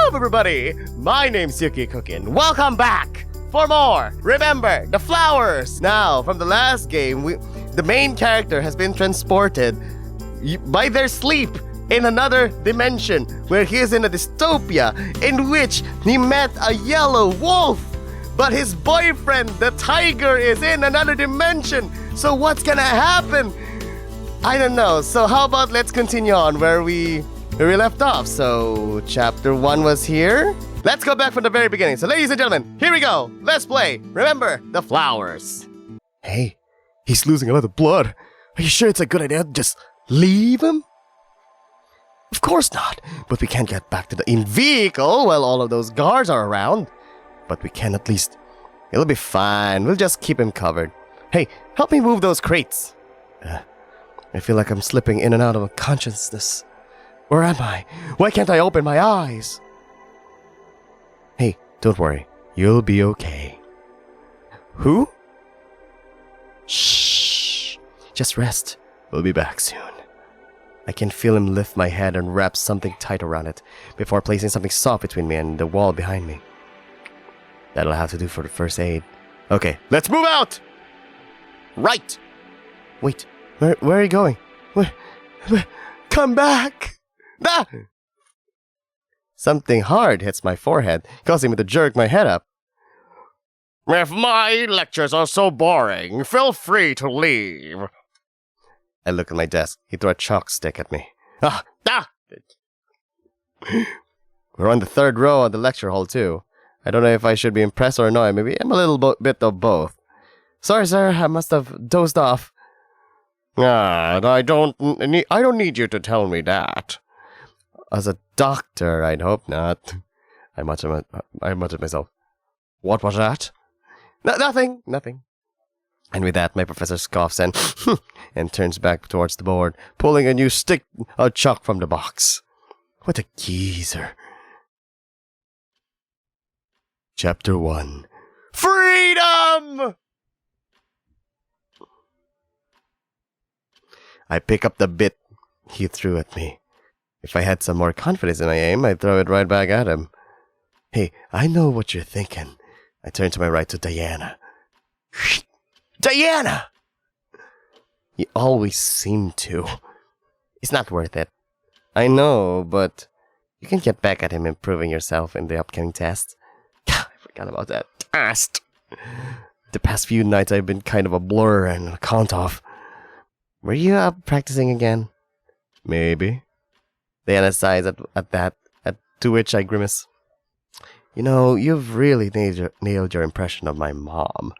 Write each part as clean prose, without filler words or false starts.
up, everybody? My name's Yuki Cookin. Welcome back for more. Remember, the flowers. Now, from the last game, the main character has been transported by their sleep in another dimension where he is in a dystopia in which he met a yellow wolf. But his boyfriend, the tiger, is in another dimension. So what's gonna happen? I don't know. So how about let's continue on where we left off. So chapter 1 was here. Let's go back from the very beginning. So ladies and gentlemen, here we go. Let's play. Remember the flowers. Hey, he's losing a lot of blood. Are you sure it's a good idea to just leave him? Of course not. But we can't get back to the in-vehicle while all of those guards are around. But we can at least... It'll be fine. We'll just keep him covered. Hey, help me move those crates. I feel like I'm slipping in and out of consciousness. Where am I? Why can't I open my eyes? Hey, don't worry. You'll be okay. Who? Shh. Just rest. We'll be back soon. I can feel him lift my head and wrap something tight around it before placing something soft between me and the wall behind me. That'll have to do for the first aid. Okay, let's move out! Right! Wait, where are you going? Where? Come back! Ah! Something hard hits my forehead, causing me to jerk my head up. If my lectures are so boring, feel free to leave. I look at my desk. He threw a chalk stick at me. We're on the third row of the lecture hall, too. I don't know if I should be impressed or annoyed. Maybe I'm a little bit of both. Sorry, sir. I must have dozed off. I don't need you to tell me that. As a doctor, I'd hope not. I muttered myself. What was that? Nothing. And with that, my professor scoffs and and turns back towards the board, pulling a new stick of chalk from the box. What a geezer. Chapter 1. Freedom! I pick up the bit he threw at me. If I had some more confidence in my aim, I'd throw it right back at him. Hey, I know what you're thinking. I turn to my right to Diana. Diana! You always seem to. It's not worth it. I know, but you can get back at him improving yourself in the upcoming test. I forgot about that test. The past few nights I've been kind of a blur and a count off. Were you up practicing again? Maybe. Diana sighs at that, to which I grimace. You know, you've really nailed your impression of my mom.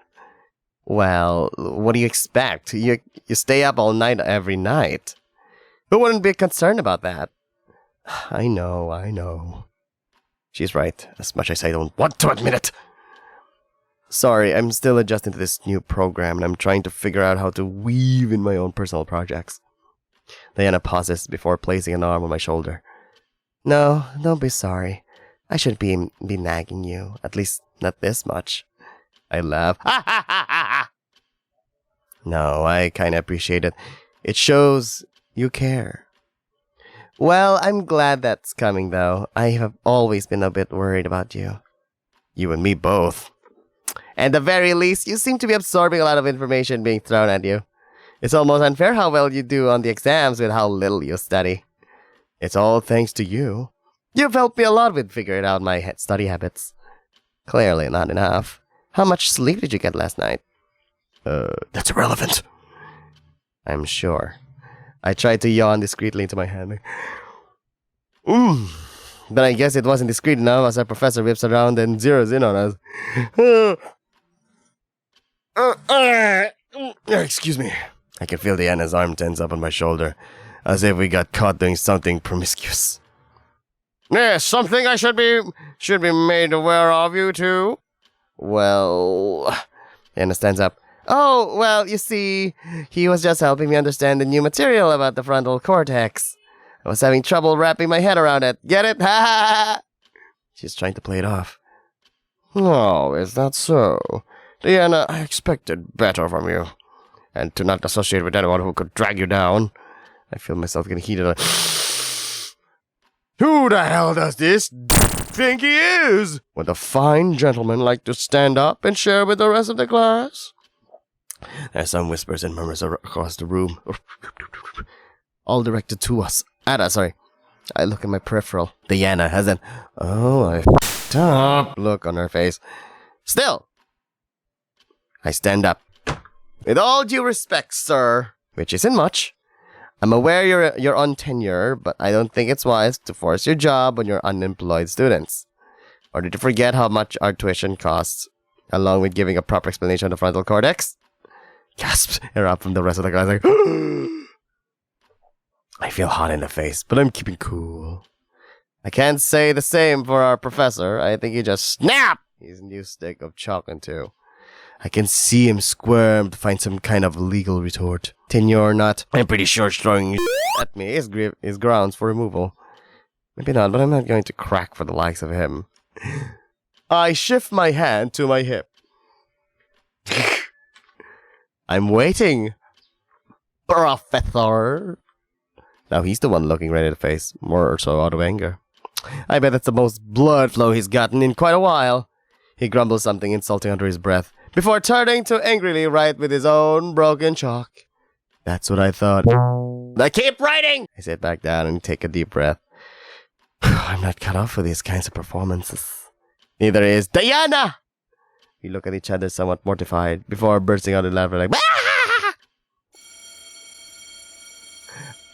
Well, what do you expect? You stay up all night every night. Who wouldn't be concerned about that? I know. She's right, as much as I don't want to admit it. Sorry, I'm still adjusting to this new program, and I'm trying to figure out how to weave in my own personal projects. Diana pauses before placing an arm on my shoulder. No, don't be sorry. I shouldn't be nagging you, at least not this much. I laugh. No, I kind of appreciate it. It shows you care. Well, I'm glad that's coming, though. I have always been a bit worried about you. You and me both. At the very least, you seem to be absorbing a lot of information being thrown at you. It's almost unfair how well you do on the exams with how little you study. It's all thanks to you. You've helped me a lot with figuring out my study habits. Clearly not enough. How much sleep did you get last night? That's irrelevant. I'm sure. I tried to yawn discreetly into my hand. But I guess it wasn't discreet enough as our professor whips around and zeroes in on us. Excuse me. I can feel Diana's arm tense up on my shoulder, as if we got caught doing something promiscuous. Yes, something I should be made aware of, you two. Well, Diana stands up. Oh, well, you see, he was just helping me understand the new material about the frontal cortex. I was having trouble wrapping my head around it. Get it? Ha ha ha! She's trying to play it off. Oh, is that so? Diana, I expected better from you. And to not associate with anyone who could drag you down. I feel myself getting heated. Who the hell does this? think he is? Would a fine gentleman like to stand up and share with the rest of the class? There's some whispers and murmurs across the room. All directed to us. At us, sorry. I look at my peripheral. Diana has an, oh, I f***ed up look on her face. Still, I stand up. With all due respect, sir, which isn't much. I'm aware you're on tenure, but I don't think it's wise to force your job on your unemployed students. Or did you forget how much our tuition costs, along with giving a proper explanation on the frontal cortex? Gasps erupt from the rest of the class like, I feel hot in the face, but I'm keeping cool. I can't say the same for our professor. I think he just snapped his new stick of chalk into. I can see him squirm to find some kind of legal retort. Tenure or not, I'm pretty sure throwing at me is grounds for removal. Maybe not, but I'm not going to crack for the likes of him. I shift my hand to my hip. I'm waiting, Professor. Now he's the one looking right at the face, more or so out of anger. I bet that's the most blood flow he's gotten in quite a while. He grumbles something insulting under his breath, before turning to angrily write with his own broken chalk. That's what I thought. I keep writing! I sit back down and take a deep breath. I'm not cut off for these kinds of performances. Neither is Diana! We look at each other somewhat mortified, before bursting out in laughter like, ah!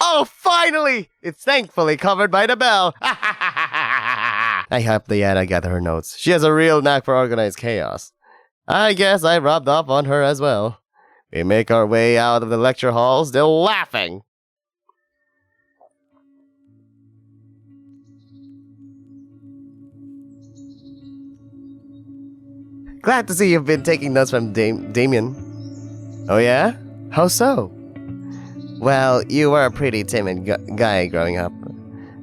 Oh, finally! It's thankfully covered by the bell. I help Diana gather her notes. She has a real knack for organized chaos. I guess I rubbed off on her as well. We make our way out of the lecture hall, still laughing. Glad to see you've been taking notes from Damien. Oh yeah? How so? Well, you were a pretty timid guy growing up.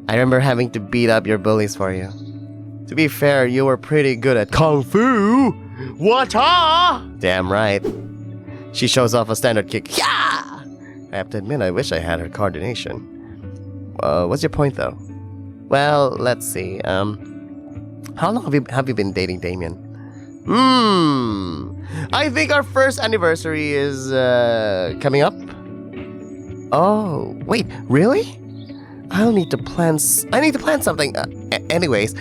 I remember having to beat up your bullies for you. To be fair, you were pretty good at Kung Fu! What-ha? Damn right. She shows off a standard kick. Yeah! I have to admit, I wish I had her coordination. What's your point, though? Well, let's see. How long have you been dating Damien? I think our first anniversary is, coming up. Oh, wait, really? I need to plan something. Anyways.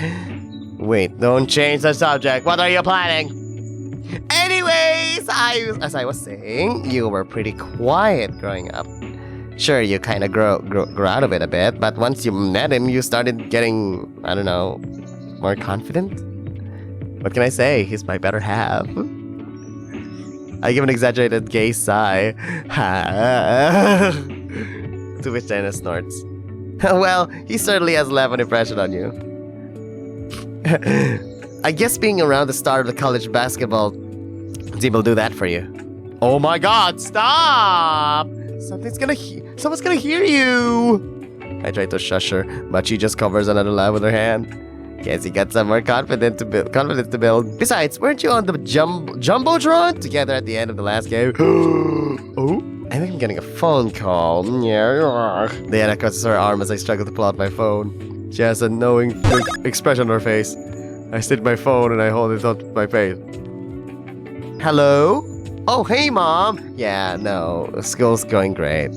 Wait, don't change the subject. What are you planning? Anyways, as I was saying, you were pretty quiet growing up. Sure, you kind of grow out of it a bit, but once you met him, you started getting, I don't know, more confident? What can I say? He's my better half. I give an exaggerated gay sigh. To which Diana snorts. Well, he certainly has left an impression on you. I guess being around the start of the college basketball team will do that for you. Oh my god, stop! Someone's gonna hear you! I try to shush her, but she just covers another laugh with her hand. Guess he got some more confidence to build. Besides, weren't you on the Jumbotron together at the end of the last game? Oh? I think I'm getting a phone call. Diana crosses her arm as I struggle to pull out my phone. She has a knowing expression on her face. I stick my phone and I hold it up to my face. Hello? Oh, hey, Mom. Yeah, no, school's going great.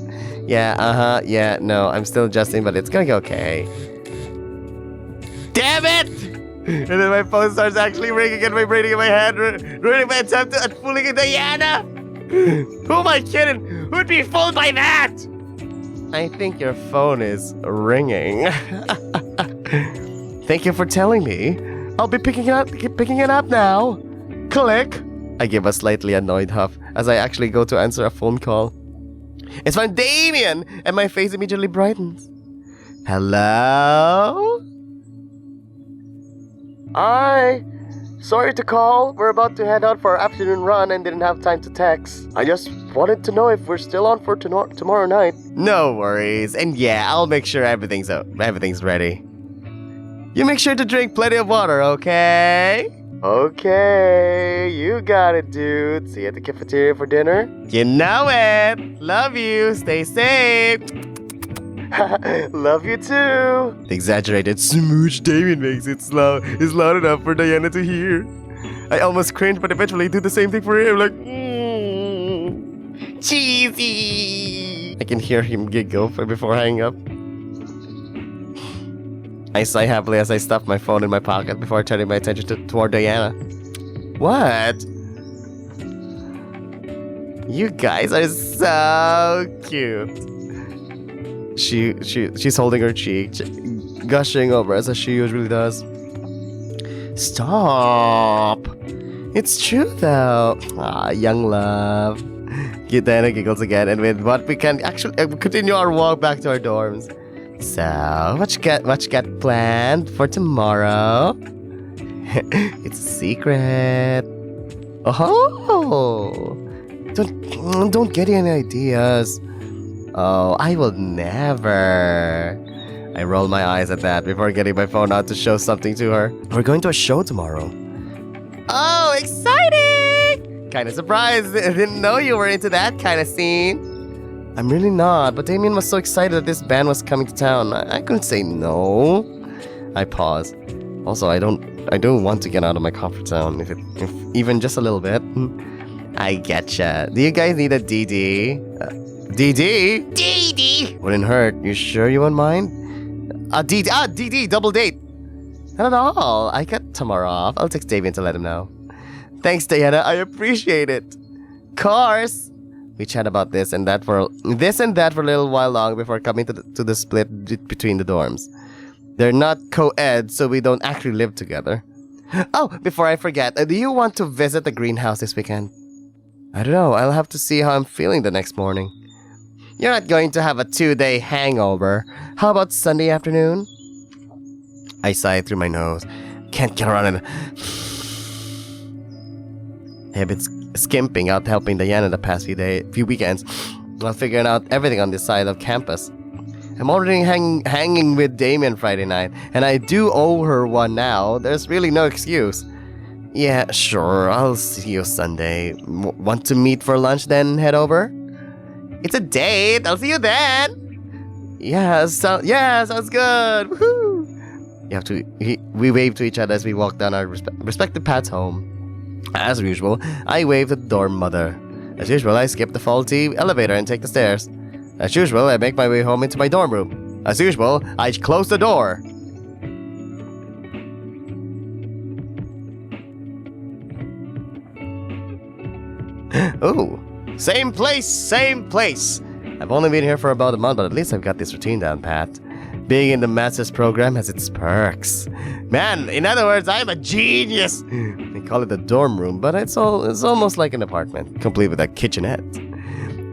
Yeah, yeah, no, I'm still adjusting, but it's gonna go okay. Damn it! And then my phone starts actually ringing and vibrating in my head, ruining my attempt at fooling Diana. Who am I kidding? Who'd be fooled by that? I think your phone is ringing. Thank you for telling me. I'll be picking it up now. Click. I give a slightly annoyed huff as I actually go to answer a phone call. It's from Damien, and my face immediately brightens. Hello? Hi. Sorry to call. We're about to head out for our afternoon run and didn't have time to text. I just wanted to know if we're still on for tomorrow night. No worries. And yeah, I'll make sure everything's ready. You make sure to drink plenty of water, okay? Okay, you got it, dude. See you at the cafeteria for dinner? You know it. Love you. Stay safe. Love you too. The exaggerated smooch Damien makes is loud enough for Diana to hear. I almost cringe, but eventually do the same thing for him, like, cheesy. I can hear him giggle before hanging up. I sigh happily as I stuff my phone in my pocket before turning my attention toward Diana. What? You guys are so cute. She's holding her cheek, gushing over as she usually does. Stop. It's true though. Ah, young love. Diana giggles again, and with what we can actually continue our walk back to our dorms. So, what you got planned for tomorrow? It's a secret. Oh, don't get any ideas. Oh, I will never. I roll my eyes at that before getting my phone out to show something to her. We're going to a show tomorrow. Oh, exciting! Kinda surprised. I didn't know you were into that kind of scene. I'm really not, but Damien was so excited that this band was coming to town. I couldn't say no. I pause. Also, I don't want to get out of my comfort zone, if even just a little bit. I getcha. Do you guys need a DD? DD? DD! Wouldn't hurt. You sure you won't mind? DD. DD, double date. Not at all. I got tomorrow off. I'll text Damien to let him know. Thanks, Diana. I appreciate it. Course. We chat about this and that for a little while long before coming to the split between the dorms. They're not co-ed, so we don't actually live together. Oh, before I forget, do you want to visit the greenhouse this weekend? I don't know. I'll have to see how I'm feeling the next morning. You're not going to have a 2-day hangover. How about Sunday afternoon? I sigh through my nose. Can't get around it. I've been skimping out helping Diana the past few weekends while figuring out everything on this side of campus. I'm already hanging with Damien Friday night, and I do owe her one now. There's really no excuse. Yeah, sure, I'll see you Sunday. Want to meet for lunch then head over? It's a date, I'll see you then. Yeah, sounds good. Woohoo! We wave to each other as we walk down our respective paths home. As usual, I wave to the dorm mother. As usual, I skip the faulty elevator and take the stairs. As usual, I make my way home into my dorm room. As usual, I close the door. Ooh, same place. I've only been here for about a month, but at least I've got this routine down pat. Being in the master's program has its perks. Man, in other words, I'm a genius. They call it the dorm room, but it's almost like an apartment, complete with a kitchenette.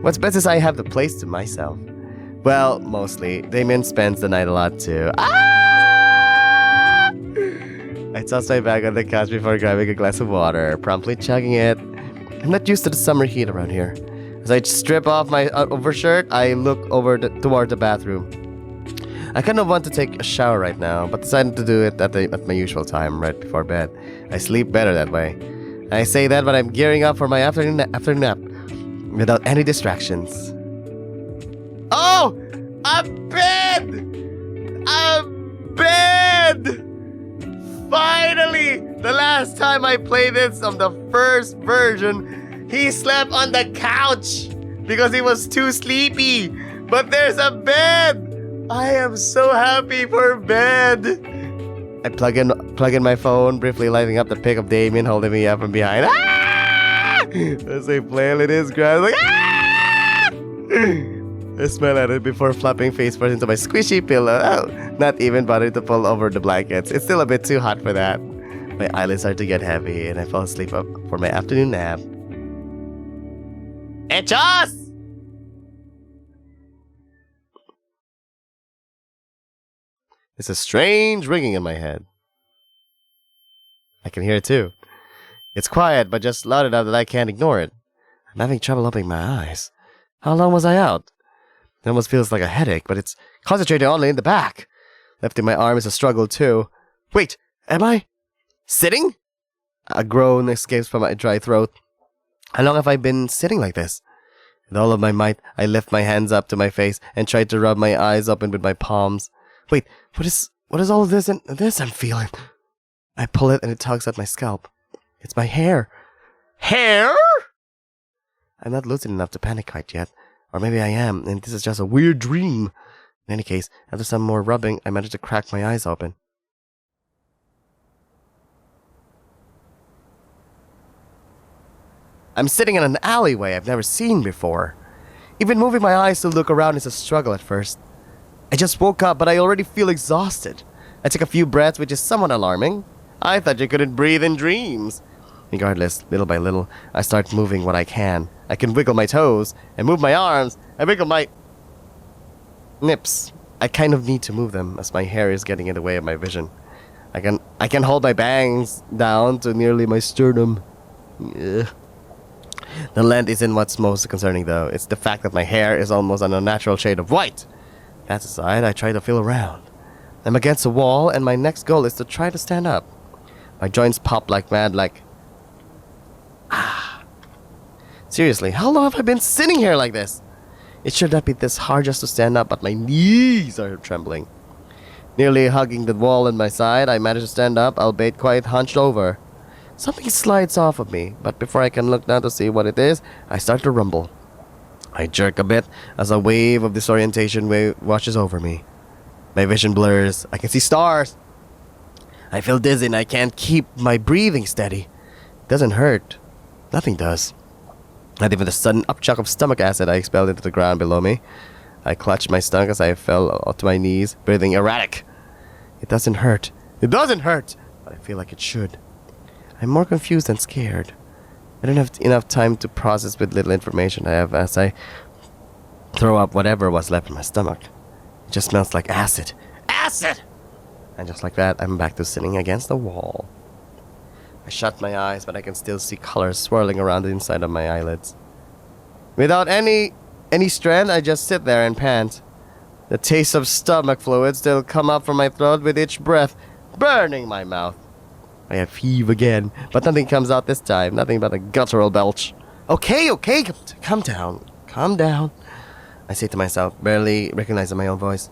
What's best is I have the place to myself. Well, mostly. Damien spends the night a lot too. Ah! I toss my bag on the couch before grabbing a glass of water, promptly chugging it. I'm not used to the summer heat around here. As I strip off my overshirt, I look toward the bathroom. I kind of want to take a shower right now, but decided to do it at my usual time, right before bed. I sleep better that way. I say that when I'm gearing up for my afternoon nap, without any distractions. Oh! A bed! A bed! Finally! The last time I played this on the first version, he slept on the couch because he was too sleepy. But there's a bed! I am so happy for bed! I plug in my phone, briefly lighting up the pic of Damien holding me up from behind. Ah! As I play it is grass, like ah! I smile at it before flopping face first into my squishy pillow. Oh, not even bothering to pull over the blankets. It's still a bit too hot for that. My eyelids start to get heavy, and I fall asleep for my afternoon nap. Hechos! It's a strange ringing in my head. I can hear it too. It's quiet, but just loud enough that I can't ignore it. I'm having trouble opening my eyes. How long was I out? It almost feels like a headache, but it's concentrated only in the back. Lifting my arm is a struggle too. Wait, am I sitting? A groan escapes from my dry throat. How long have I been sitting like this? With all of my might, I lift my hands up to my face and try to rub my eyes open with my palms. Wait, what is all of this and this I'm feeling? I pull it and it tugs at my scalp. It's my hair. Hair? I'm not lucid enough to panic quite yet. Or maybe I am, and this is just a weird dream. In any case, after some more rubbing, I managed to crack my eyes open. I'm sitting in an alleyway I've never seen before. Even moving my eyes to look around is a struggle at first. I just woke up, but I already feel exhausted. I took a few breaths, which is somewhat alarming. I thought you couldn't breathe in dreams. Regardless, little by little, I start moving what I can. I can wiggle my toes, and move my arms, and wiggle my nips. I kind of need to move them, as my hair is getting in the way of my vision. I can hold my bangs down to nearly my sternum. Ugh. The length isn't what's most concerning, though. It's the fact that my hair is almost an unnatural shade of white. That aside, I try to feel around. I'm against a wall, and my next goal is to try to stand up. My joints pop like mad, like... Seriously, how long have I been sitting here like this? It should not be this hard just to stand up, but my knees are trembling. Nearly hugging the wall on my side, I manage to stand up, albeit quite hunched over. Something slides off of me, but before I can look down to see what it is, I start to rumble. I jerk a bit as a wave of disorientation washes over me. My vision blurs. I can see stars. I feel dizzy and I can't keep my breathing steady. It doesn't hurt. Nothing does. Not even the sudden upchuck of stomach acid I expelled into the ground below me. I clutched my stomach as I fell to my knees, breathing erratic. It doesn't hurt. It doesn't hurt! But I feel like it should. I'm more confused than scared. I don't have enough time to process with little information I have as I throw up whatever was left in my stomach. It just smells like acid. Acid! And just like that, I'm back to sitting against the wall. I shut my eyes, but I can still see colors swirling around the inside of my eyelids. Without any strength, I just sit there and pant. The taste of stomach fluid still come up from my throat with each breath, burning my mouth. I have heave again, but nothing comes out this time. Nothing but a guttural belch. Okay, calm down. I say to myself, barely recognizing my own voice.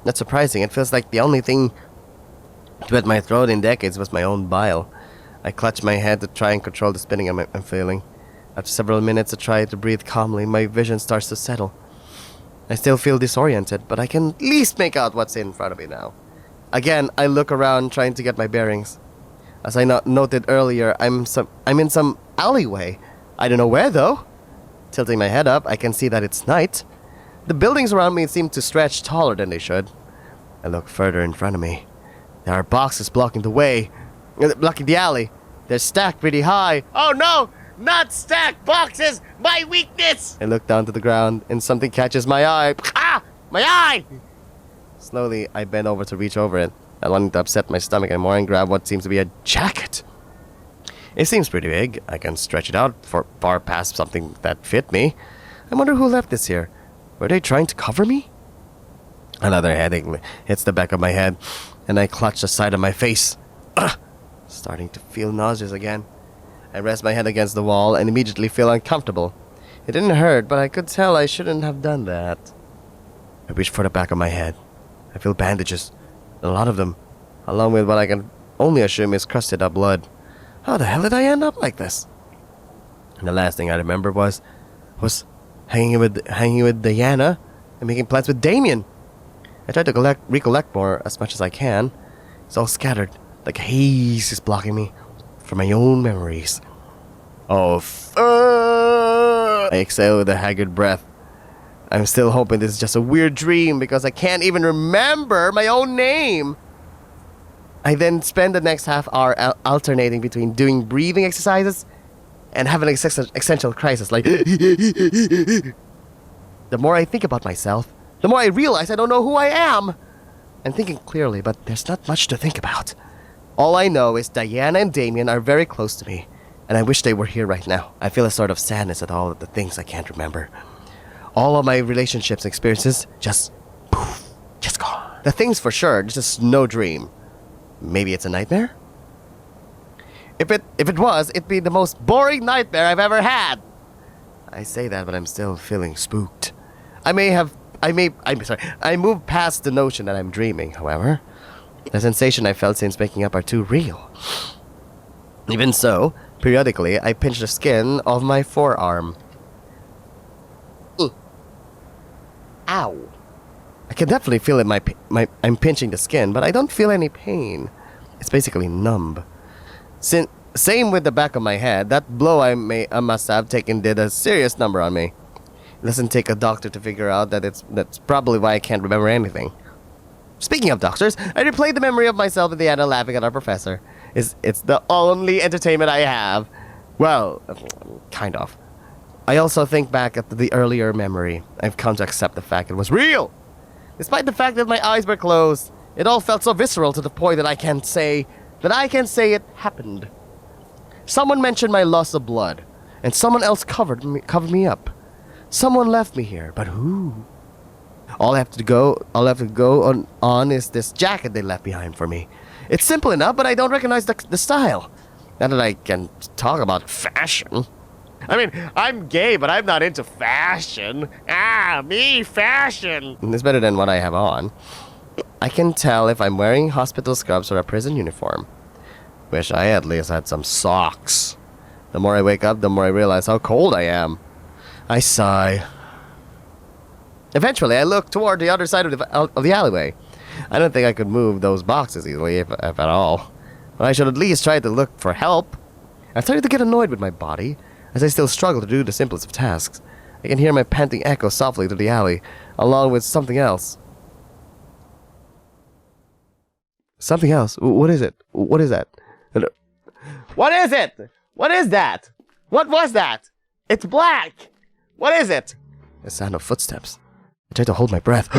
That's surprising. It feels like the only thing to wet my throat in decades was my own bile. I clutch my head to try and control the spinning I'm feeling. After several minutes of trying to breathe calmly, my vision starts to settle. I still feel disoriented, but I can at least make out what's in front of me now. Again, I look around trying to get my bearings. As I noted earlier, I'm in some alleyway. I don't know where, though. Tilting my head up, I can see that it's night. The buildings around me seem to stretch taller than they should. I look further in front of me. There are boxes blocking the alley. They're stacked pretty high. Oh no! Not stacked boxes! My weakness! I look down to the ground, and something catches my eye. Ah! My eye! Slowly, I bend over to reach over it. I wanted to upset my stomach anymore and grab what seems to be a jacket. It seems pretty big. I can stretch it out for far past something that fit me. I wonder who left this here. Were they trying to cover me? Another headache hits the back of my head, and I clutch the side of my face. Starting to feel nauseous again. I rest my head against the wall and immediately feel uncomfortable. It didn't hurt, but I could tell I shouldn't have done that. I reach for the back of my head. I feel bandages. A lot of them, along with what I can only assume is crusted up blood. How the hell did I end up like this? And the last thing I remember was hanging with Diana and making plans with Damien. I tried to recollect more as much as I can. It's all scattered, like a haze is blocking me from my own memories. Oh, I exhale with a haggard breath. I'm still hoping this is just a weird dream because I can't even remember my own name. I then spend the next half hour alternating between doing breathing exercises and having an existential crisis. Like, the more I think about myself, the more I realize I don't know who I am. I'm thinking clearly, but there's not much to think about. All I know is Diana and Damien are very close to me, and I wish they were here right now. I feel a sort of sadness at all of the things I can't remember. All of my relationships and experiences just gone. The things for sure, just no dream. Maybe it's a nightmare? If it was, it'd be the most boring nightmare I've ever had. I say that, but I'm still feeling spooked. I moved past the notion that I'm dreaming, however. The sensation I felt since waking up are too real. Even so, periodically, I pinch the skin of my forearm. Ow. I can definitely feel it. I'm pinching the skin, but I don't feel any pain. It's basically numb. Same with the back of my head. That blow I must have taken did a serious number on me. It doesn't take a doctor to figure out that that's probably why I can't remember anything. Speaking of doctors, I replayed the memory of myself in the end laughing at our professor. It's the only entertainment I have. Well, kind of. I also think back at the earlier memory. I've come to accept the fact it was real. Despite the fact that my eyes were closed, it all felt so visceral to the point that I can say it happened. Someone mentioned my loss of blood, and someone else covered me up. Someone left me here, but who? All I have to go on is this jacket they left behind for me. It's simple enough, but I don't recognize the style. Not that I can talk about fashion. I mean, I'm gay, but I'm not into fashion. Me, fashion. It's better than what I have on. I can tell if I'm wearing hospital scrubs or a prison uniform. Wish I at least had some socks. The more I wake up, the more I realize how cold I am. I sigh. Eventually, I look toward the other side of the alleyway. I don't think I could move those boxes easily, if at all. But I should at least try to look for help. I started to get annoyed with my body, as I still struggle to do the simplest of tasks. I can hear my panting echo softly through the alley, along with something else. Something else? What is it? What is that? What is it? What is that? What was that? It's black! What is it? The sound of footsteps. I try to hold my breath.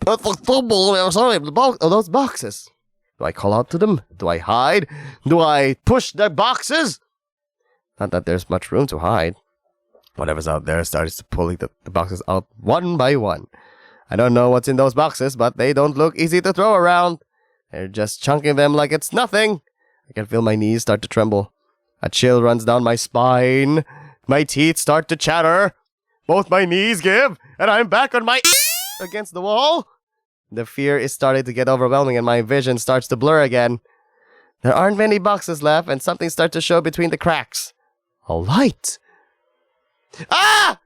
That's the fumble outside of those boxes. Do I call out to them? Do I hide? Do I push the boxes? Not that there's much room to hide. Whatever's out there starts to pulling the boxes out one by one. I don't know what's in those boxes, but they don't look easy to throw around. They're just chunking them like it's nothing. I can feel my knees start to tremble. A chill runs down my spine. My teeth start to chatter. Both my knees give, and I'm back on my against the wall. The fear is starting to get overwhelming, and my vision starts to blur again. There aren't many boxes left, and something starts to show between the cracks. A light. Ah!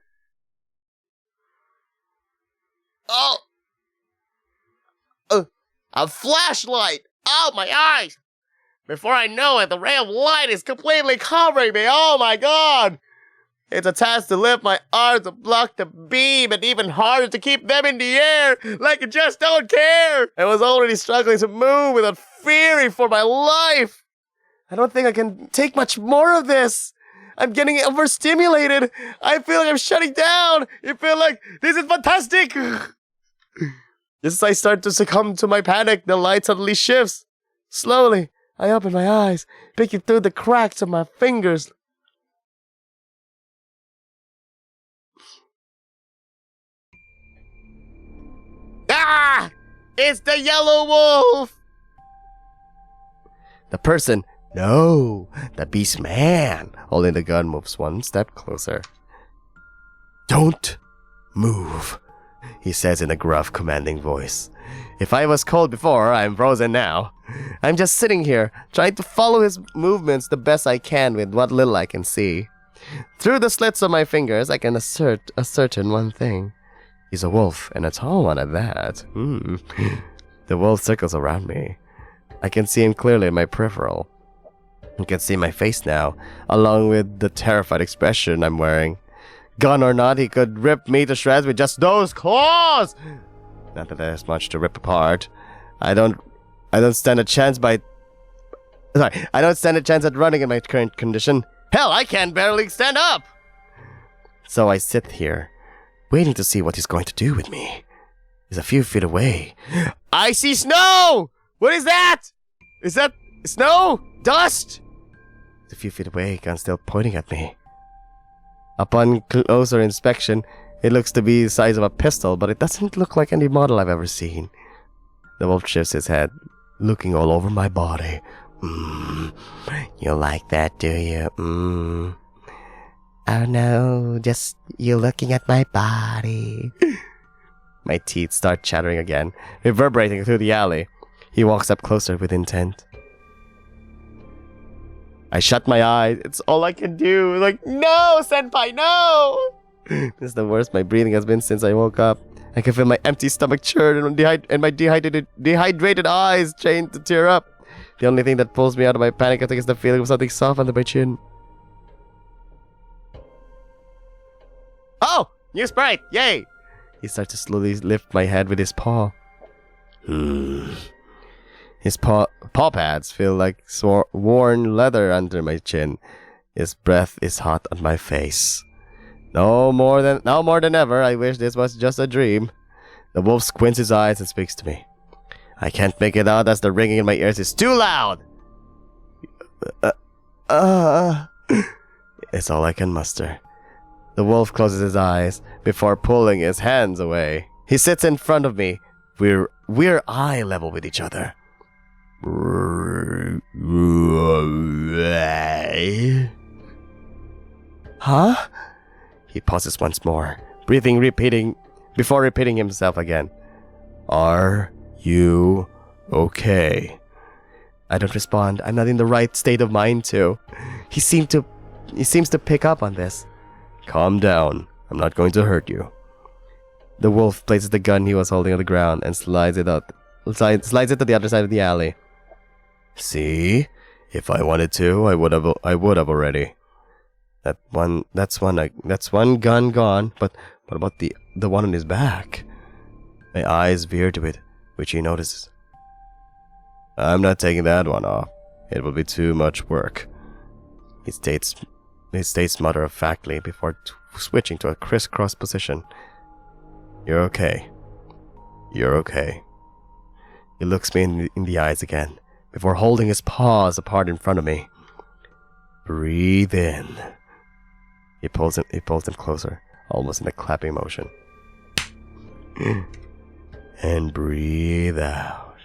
Oh! A flashlight! Oh, my eyes! Before I know it, the ray of light is completely covering me. Oh, my God! It's a task to lift my arms to block the beam, and even harder to keep them in the air, like I just don't care. I was already struggling to move without fearing for my life. I don't think I can take much more of this. I'm getting overstimulated. I feel like I'm shutting down. You feel like this is fantastic. Just as I start to succumb to my panic, the light suddenly shifts. Slowly, I open my eyes, peeking through the cracks of my fingers. Ah! It's the yellow wolf! The person, no, the beast man, holding the gun, moves one step closer. Don't move, he says in a gruff, commanding voice. If I was cold before, I'm frozen now. I'm just sitting here, trying to follow his movements the best I can with what little I can see. Through the slits of my fingers, I can ascertain one thing. He's a wolf, and a tall one at that. The wolf circles around me. I can see him clearly in my peripheral. I can see my face now, along with the terrified expression I'm wearing. Gun or not, he could rip me to shreds with just those claws! Not that there's much to rip apart. I don't stand a chance at running in my current condition. Hell, I can barely stand up! So I sit here, waiting to see what he's going to do with me. He's a few feet away. I see snow! What is that? Is that snow? Dust? He's a few feet away, gun still pointing at me. Upon closer inspection, it looks to be the size of a pistol, but it doesn't look like any model I've ever seen. The wolf shifts his head, looking all over my body. You like that, do you? Oh no, just you looking at my body. My teeth start chattering again, reverberating through the alley. He walks up closer with intent. I shut my eyes. It's all I can do. Like, no, senpai, no! This is the worst my breathing has been since I woke up. I can feel my empty stomach churn and my dehydrated eyes chained to tear up. The only thing that pulls me out of my panic attack is the feeling of something soft under my chin. Oh! New sprite! Yay! He starts to slowly lift my head with his paw. His paw pads feel like worn leather under my chin. His breath is hot on my face. Now more than ever, I wish this was just a dream. The wolf squints his eyes and speaks to me. I can't make it out as the ringing in my ears is too loud. It's all I can muster. The wolf closes his eyes before pulling his hands away. He sits in front of me. We're eye level with each other. Huh? He pauses once more, before repeating himself again. Are you okay? I don't respond. I'm not in the right state of mind to. He seems to pick up on this. Calm down. I'm not going to hurt you. The wolf places the gun he was holding on the ground and slides it to the other side of the alley. See? If I wanted to, I would have already. That's one gun gone, but what about the one on his back? My eyes veer to it, which he notices. I'm not taking that one off. It will be too much work. He states matter-of-factly before switching to a crisscross position. You're okay. You're okay. He looks me in the eyes again, before holding his paws apart in front of me. Breathe in. He pulls them closer, almost in a clapping motion. And breathe out.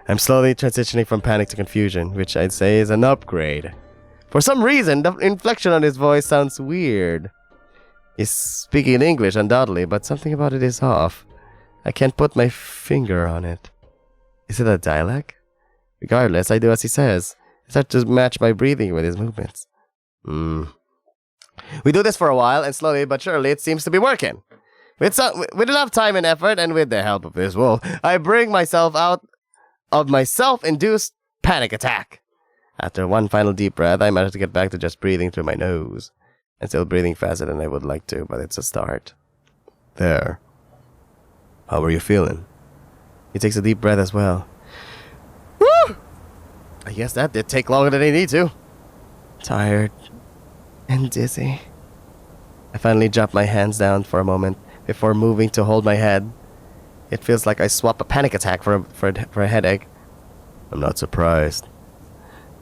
I'm slowly transitioning from panic to confusion, which I'd say is an upgrade. For some reason, the inflection on his voice sounds weird. He's speaking in English, undoubtedly, but something about it is off. I can't put my finger on it. Is it a dialect? Regardless, I do as he says. I start to match my breathing with his movements. We do this for a while, and slowly but surely it seems to be working. With enough time and effort, and with the help of this wolf, I bring myself out of my self-induced panic attack. After one final deep breath, I manage to get back to just breathing through my nose. I'm still breathing faster than I would like to, but it's a start. There. How are you feeling? He takes a deep breath as well. Woo! I guess that did take longer than they need to. Tired and dizzy. I finally drop my hands down for a moment before moving to hold my head. It feels like I swap a panic attack for a headache. I'm not surprised.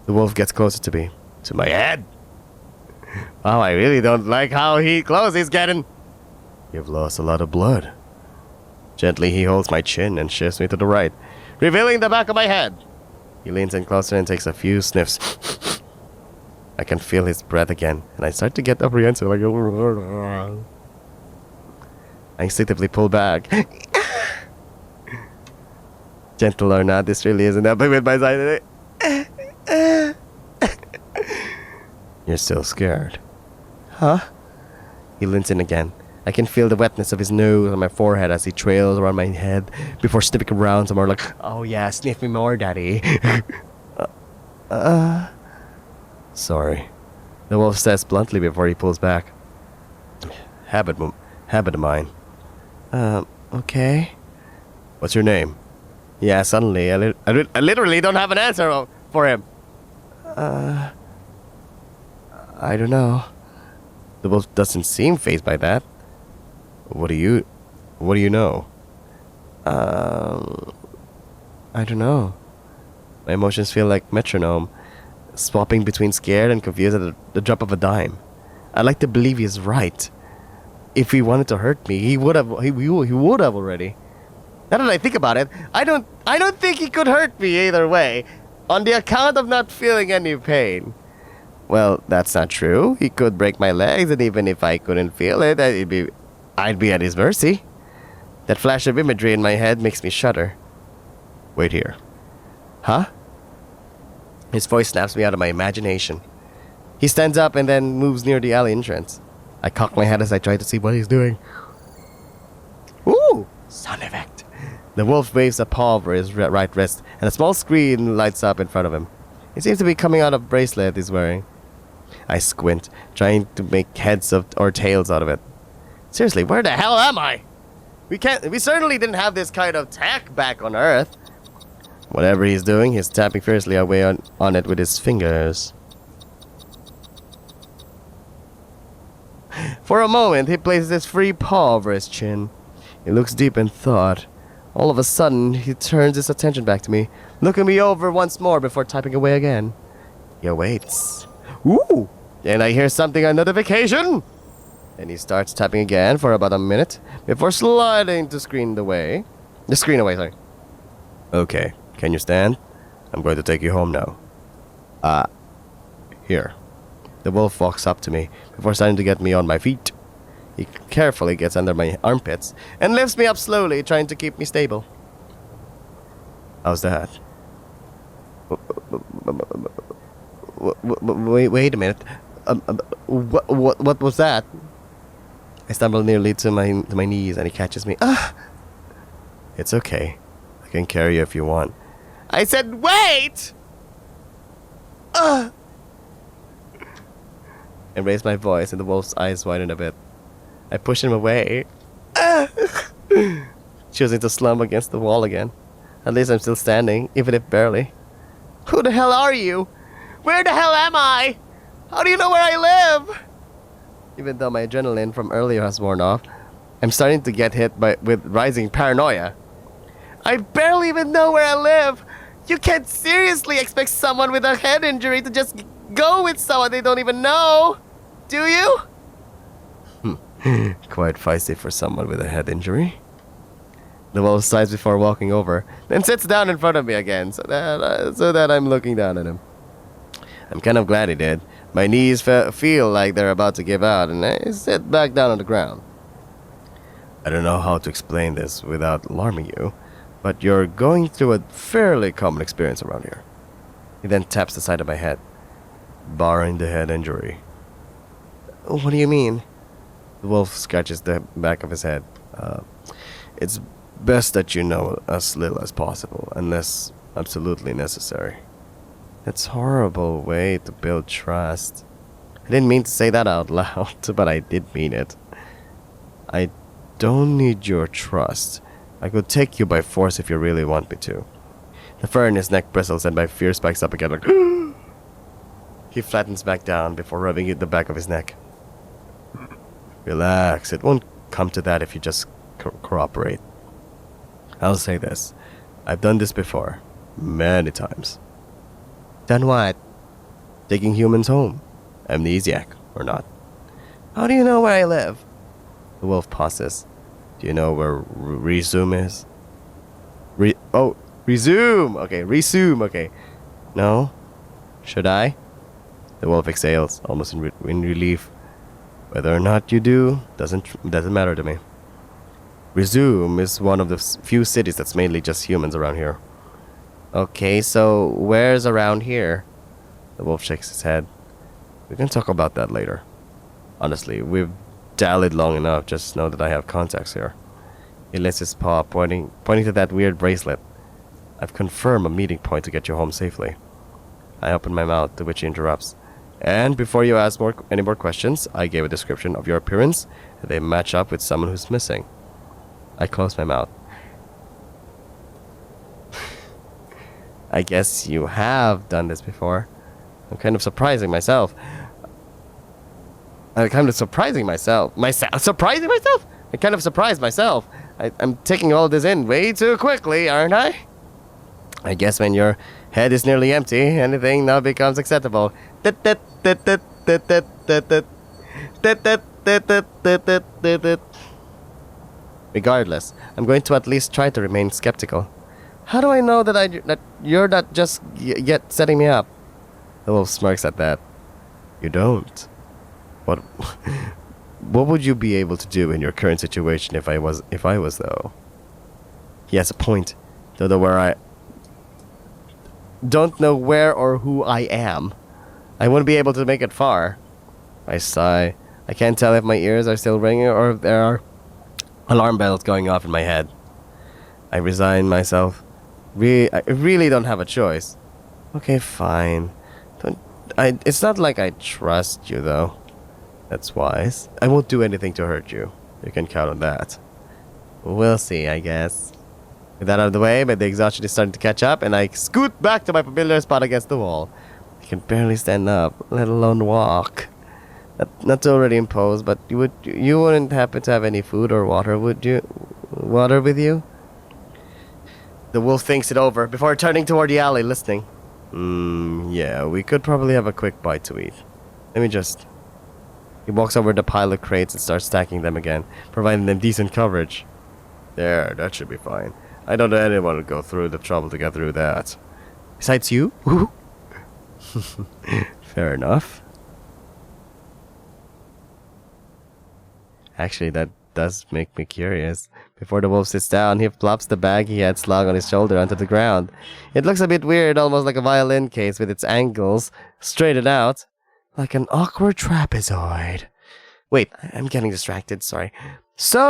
The wolf gets closer to me. To my head. Wow, I really don't like how close he's getting. You've lost a lot of blood. Gently, he holds my chin and shifts me to the right, revealing the back of my head. He leans in closer and takes a few sniffs. I can feel his breath again, and I start to get apprehensive. I instinctively pull back. Gentle or not, this really isn't helping with my side. You're still scared. Huh? He leans in again. I can feel the wetness of his nose on my forehead as he trails around my head before sniffing around some more like, oh yeah, sniff me more, daddy. Sorry. The wolf says bluntly before he pulls back. Habit of mine. Okay. What's your name? Yeah, suddenly, I literally don't have an answer for him. I don't know. The wolf doesn't seem fazed by that. What do you know? I don't know. My emotions feel like metronome, swapping between scared and confused at the drop of a dime. I'd like to believe he's right. If he wanted to hurt me, he would have. He would have already. Now that I think about it, I don't think he could hurt me either way, on the account of not feeling any pain. Well, that's not true. He could break my legs, and even if I couldn't feel it, I'd be at his mercy. That flash of imagery in my head makes me shudder. Wait here. Huh? His voice snaps me out of my imagination. He stands up and then moves near the alley entrance. I cock my head as I try to see what he's doing. Ooh! Sound effect. The wolf waves a paw over his right wrist, and a small screen lights up in front of him. It seems to be coming out of a bracelet he's wearing. I squint, trying to make heads or tails out of it. Seriously, where the hell am I? We certainly didn't have this kind of tech back on Earth. Whatever he's doing, he's tapping fiercely away on it with his fingers. For a moment, he places his free paw over his chin. He looks deep in thought. All of a sudden, he turns his attention back to me, looking me over once more before typing away again. He awaits. Ooh! And I hear something on notification! And he starts tapping again for about a minute before sliding the screen away. Sorry. Okay, can you stand? I'm going to take you home now. Here. The wolf walks up to me before starting to get me on my feet. He carefully gets under my armpits and lifts me up slowly, trying to keep me stable. How's that? Wait a minute. What was that? I stumble nearly to my knees and he catches me. It's okay. I can carry you if you want. I said wait! And raise my voice and the wolf's eyes widen a bit. I push him away. Choosing to slump against the wall again. At least I'm still standing, even if barely. Who the hell are you? Where the hell am I? How do you know where I live? Even though my adrenaline from earlier has worn off, I'm starting to get hit with rising paranoia. I barely even know where I live. You can't seriously expect someone with a head injury to just go with someone they don't even know, do you? Quite feisty for someone with a head injury. The wolf sighs before walking over, then sits down in front of me again, so that I'm looking down at him. I'm kind of glad he did. My knees feel like they're about to give out, and I sit back down on the ground. I don't know how to explain this without alarming you, but you're going through a fairly common experience around here. He then taps the side of my head, barring the head injury. What do you mean? The wolf scratches the back of his head. It's best that you know as little as possible, unless absolutely necessary. That's a horrible way to build trust. I didn't mean to say that out loud, but I did mean it. I don't need your trust. I could take you by force if you really want me to. The fur in his neck bristles and my fear spikes up again like He flattens back down before rubbing the back of his neck. Relax, it won't come to that if you just cooperate. I'll say this. I've done this before. Many times. Done what? Taking humans home. Amnesiac, or not. How do you know where I live? The wolf pauses. Do you know where Resume is? Resume! Okay, Resume, okay. No? Should I? The wolf exhales, almost in relief. Whether or not you do, doesn't matter to me. Resume is one of the few cities that's mainly just humans around here. Okay, so where's around here? The wolf shakes his head. We can talk about that later. Honestly, we've dallied long enough, just know that I have contacts here. He lifts his paw, pointing to that weird bracelet. I've confirmed a meeting point to get you home safely. I open my mouth, to which he interrupts. And before you ask any more questions, I gave a description of your appearance. They match up with someone who's missing. I close my mouth. I guess you have done this before. I'm kind of surprising myself. I'm kind of surprising myself. Surprising myself? I kind of surprised myself. I'm taking all this in way too quickly, aren't I? I guess when your head is nearly empty, anything now becomes acceptable. Regardless, I'm going to at least try to remain skeptical. How do I know that you're not just yet setting me up? The wolf smirks at that. You don't. What what would you be able to do in your current situation if I was though? He has a point. Don't know where or who I am. I wouldn't be able to make it far. I sigh. I can't tell if my ears are still ringing or if there are alarm bells going off in my head. I resign myself. I really don't have a choice. Okay, fine. It's not like I trust you, though. That's wise. I won't do anything to hurt you. You can count on that. We'll see, I guess. With that out of the way, but the exhaustion is starting to catch up, and I scoot back to my familiar spot against the wall. I can barely stand up, let alone walk. Not to already impose, but you wouldn't happen to have any food or water, would you? Water with you? The wolf thinks it over before turning toward the alley, listening. Yeah, we could probably have a quick bite to eat. Let me just... He walks over to the pile of crates and starts stacking them again, providing them decent coverage. There, that should be fine. I don't know anyone would go through the trouble to get through that. Besides you? Fair enough. Actually, that does make me curious. Before the wolf sits down, he flops the bag he had slung on his shoulder onto the ground. It looks a bit weird, almost like a violin case with its angles straightened out. Like an awkward trapezoid. Wait, I'm getting distracted, sorry. So,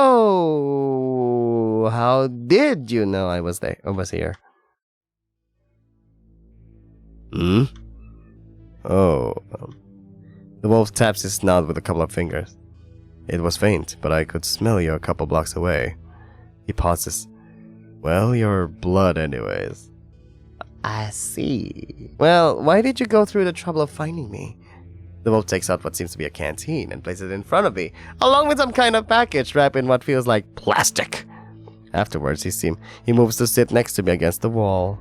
how did you know I was here? Oh. The wolf taps his snout with a couple of fingers. It was faint, but I could smell you a couple blocks away. He pauses. Well, your blood anyways. I see. Well, why did you go through the trouble of finding me? The wolf takes out what seems to be a canteen and places it in front of me, along with some kind of package wrapped in what feels like plastic. Afterwards, he moves to sit next to me against the wall.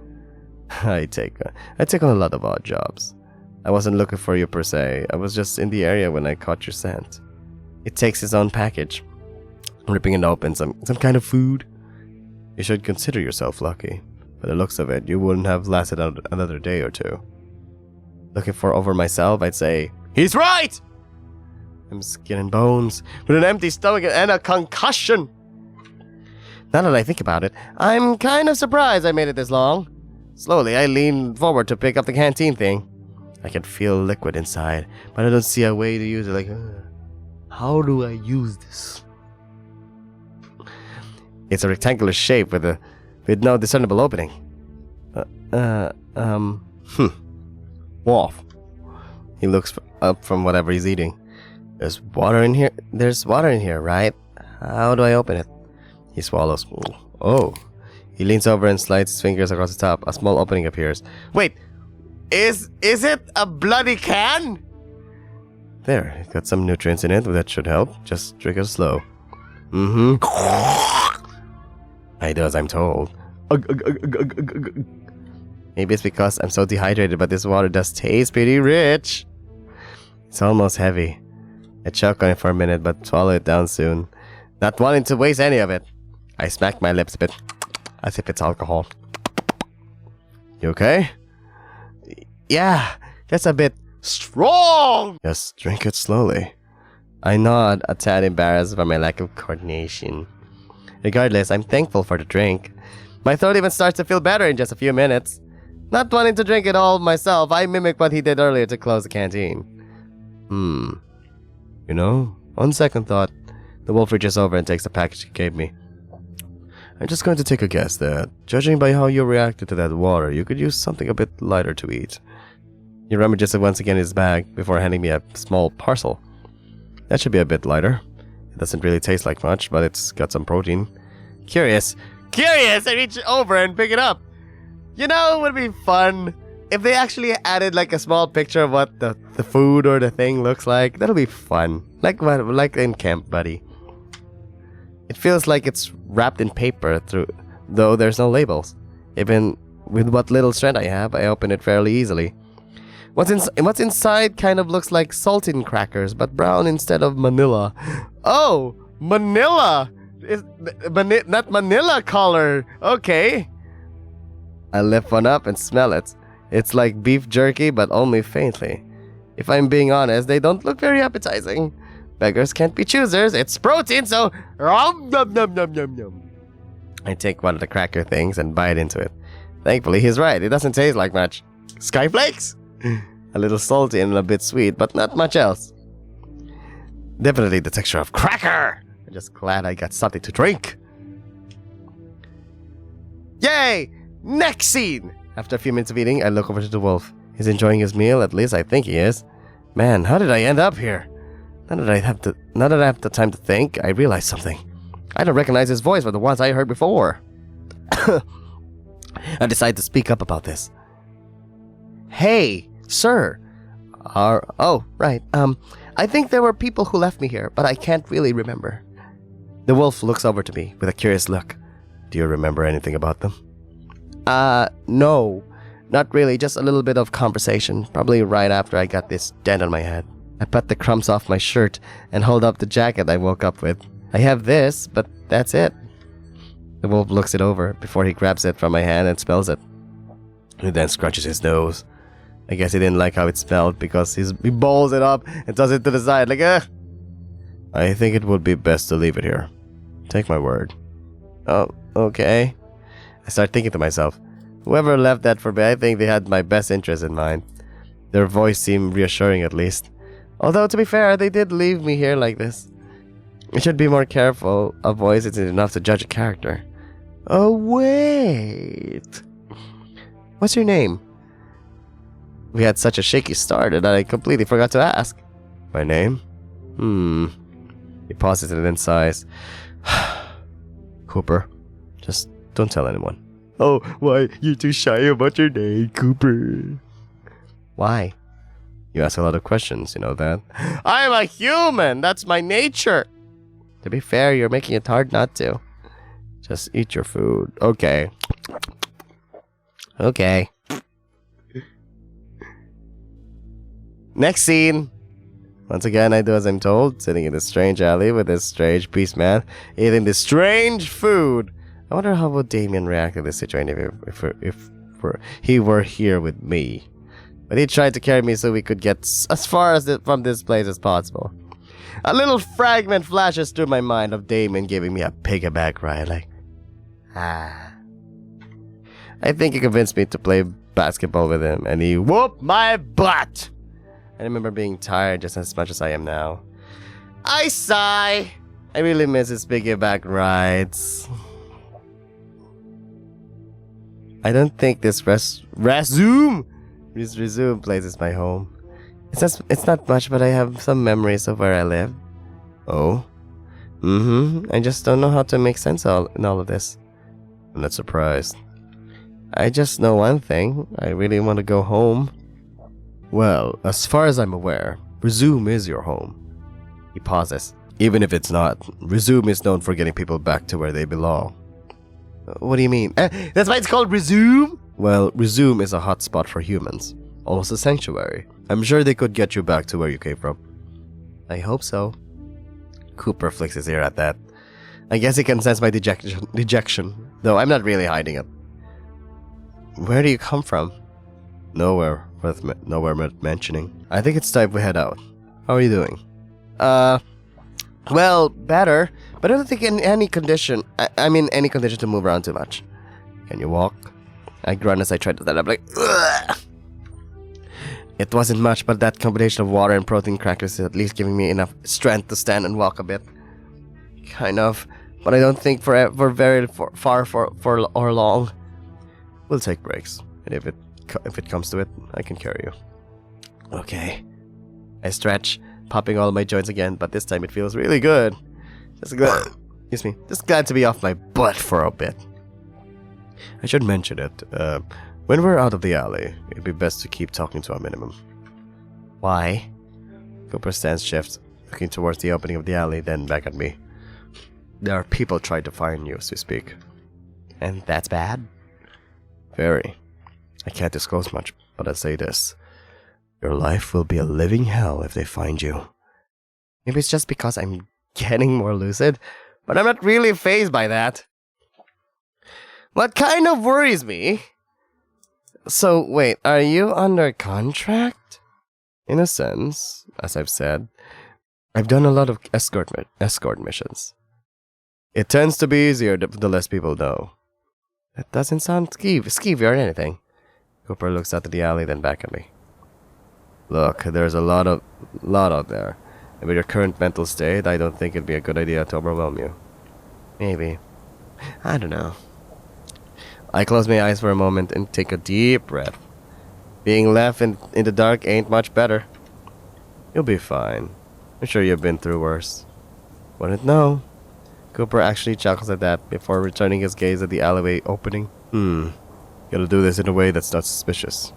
I take on a lot of odd jobs. I wasn't looking for you per se. I was just in the area when I caught your scent. It takes his own package, ripping it open, some kind of food. You should consider yourself lucky. By the looks of it, you wouldn't have lasted another day or two. Looking for over myself, I'd say, he's right! I'm skin and bones, with an empty stomach and a concussion. Now that I think about it, I'm kind of surprised I made it this long. Slowly, I lean forward to pick up the canteen thing. I can feel liquid inside, but I don't see a way to use it. How do I use this? It's a rectangular shape with no discernible opening. Wolf. He looks up from whatever he's eating. There's water in here. There's water in here, right? How do I open it? He swallows. Oh. He leans over and slides his fingers across the top. A small opening appears. Wait. Is it a bloody can? There, it's got some nutrients in it. That should help. Just drink it slow. It does, I'm told. Maybe it's because I'm so dehydrated, but this water does taste pretty rich. It's almost heavy. I choke on it for a minute, but swallow it down soon. Not wanting to waste any of it. I smack my lips a bit, as if it's alcohol. You okay? Yeah, that's a bit strong! Just drink it slowly. I nod, a tad embarrassed by my lack of coordination. Regardless, I'm thankful for the drink. My throat even starts to feel better in just a few minutes. Not wanting to drink it all myself, I mimic what he did earlier to close the canteen. You know, on second thought, the wolf reaches over and takes the package he gave me. I'm just going to take a guess that, judging by how you reacted to that water, you could use something a bit lighter to eat. He rummages it once again in his bag before handing me a small parcel. That should be a bit lighter. It doesn't really taste like much, but it's got some protein. Curious! I reach over and pick it up. You know, it would be fun if they actually added like a small picture of what the food or the thing looks like. That'll be fun. Like in Camp Buddy. It feels like it's wrapped in paper, though there's no labels. Even with what little strength I have, I open it fairly easily. What's inside kind of looks like saltine crackers, but brown instead of manila. Oh, manila! Not manila color. Okay. I lift one up and smell it. It's like beef jerky, but only faintly. If I'm being honest, they don't look very appetizing. Beggars can't be choosers. It's protein, so... Nom, nom, nom, nom, nom. I take one of the cracker things and bite into it. Thankfully, he's right. It doesn't taste like much. Skyflakes? A little salty and a bit sweet, but not much else. Definitely the texture of cracker. I'm just glad I got something to drink. Yay! Next scene! After a few minutes of eating, I look over to the wolf. He's enjoying his meal, at least I think he is. Man, how did I end up here? Now that I have the time to think, I realize something. I don't recognize his voice from the ones I heard before. I decide to speak up about this. Hey, sir. Oh, right. I think there were people who left me here, but I can't really remember. The wolf looks over to me with a curious look. Do you remember anything about them? No. Not really, just a little bit of conversation, probably right after I got this dent on my head. I pat the crumbs off my shirt and hold up the jacket I woke up with. I have this, but that's it. The wolf looks it over before he grabs it from my hand and smells it. He then scrunches his nose. I guess he didn't like how it smelled because he balls it up and tosses it to the side like, I think it would be best to leave it here. Take my word. Oh, okay. I start thinking to myself, whoever left that for me, I think they had my best interest in mind. Their voice seemed reassuring at least. Although, to be fair, they did leave me here like this. I should be more careful. A voice isn't enough to judge a character. Oh, wait. What's your name? We had such a shaky start that I completely forgot to ask. My name? He pauses and then sighs. Cooper. Just don't tell anyone. Oh, why? You're too shy about your name, Cooper. Why? You ask a lot of questions, you know that. I'm a human! That's my nature! To be fair, you're making it hard not to. Just eat your food. Okay. Okay. Next scene. Once again, I do as I'm told, sitting in this strange alley with this strange beast man, eating this strange food. I wonder how would Damien react to this situation if he were here with me. But he tried to carry me so we could get as far from this place as possible. A little fragment flashes through my mind of Damien giving me a piggyback ride, like, I think he convinced me to play basketball with him, and he whooped my butt! I remember being tired just as much as I am now. I sigh! I really miss his piggyback rides. I don't think this resume place is my home. It's not much, but I have some memories of where I live. Oh? I just don't know how to make sense in all of this. I'm not surprised. I just know one thing. I really want to go home. Well, as far as I'm aware, Resume is your home. He pauses. Even if it's not, Resume is known for getting people back to where they belong. What do you mean? That's why it's called Resume? Well, Resume is a hotspot for humans. Almost a sanctuary. I'm sure they could get you back to where you came from. I hope so. Cooper flicks his ear at that. I guess he can sense my dejection, though I'm not really hiding it. Where do you come from? Nowhere worth mentioning. I think it's time we head out. How are you doing? Well, better, but I don't think in any condition. I mean, any condition to move around too much. Can you walk? I grunt as I try to stand up, like, ugh. It wasn't much, but that combination of water and protein crackers is at least giving me enough strength to stand and walk a bit. Kind of, but I don't think for very far or long. We'll take breaks, and if it comes to it, I can carry you. Okay. I stretch, popping all my joints again, but this time it feels really good. Just glad to be off my butt for a bit. I should mention it. When we're out of the alley, it'd be best to keep talking to a minimum. Why? Cooper's stance shifts, looking towards the opening of the alley, then back at me. There are people trying to find you as we speak. And that's bad? Very. I can't disclose much, but I'll say this. Your life will be a living hell if they find you. Maybe it's just because I'm getting more lucid, but I'm not really fazed by that. What kind of worries me? So, wait, are you under contract? In a sense, as I've said, I've done a lot of escort missions. It tends to be easier the less people know. That doesn't sound skeevy or anything. Cooper looks out at the alley, then back at me. Look, there's a lot out there. And with your current mental state, I don't think it'd be a good idea to overwhelm you. Maybe. I don't know. I close my eyes for a moment and take a deep breath. Being left in the dark ain't much better. You'll be fine. I'm sure you've been through worse. Wouldn't know. Cooper actually chuckles at that before returning his gaze at the alleyway opening. Gotta do this in a way that's not suspicious.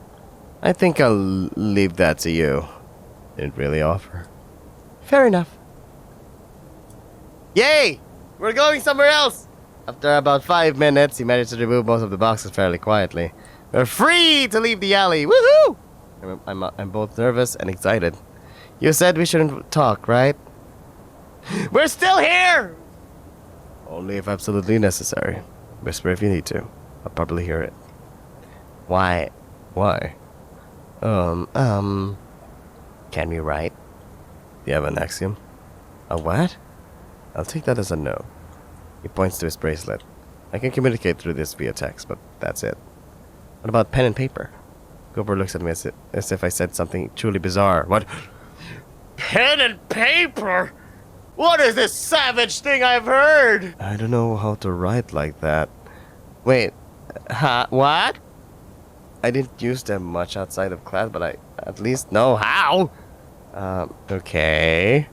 I think I'll leave that to you. Didn't really offer. Fair enough. Yay! We're going somewhere else! After about 5 minutes, he managed to remove most of the boxes fairly quietly. We're free to leave the alley! Woohoo! I'm both nervous and excited. You said we shouldn't talk, right? We're still here! Only if absolutely necessary. Whisper if you need to. I'll probably hear it. Why? Can we write? Do you have an axiom? A what? I'll take that as a no. He points to his bracelet. I can communicate through this via text, but that's it. What about pen and paper? Cooper looks at me as if I said something truly bizarre. What? Pen and paper? What is this savage thing I've heard? I don't know how to write like that. Wait, what? I didn't use them much outside of class, but I at least know how. Okay.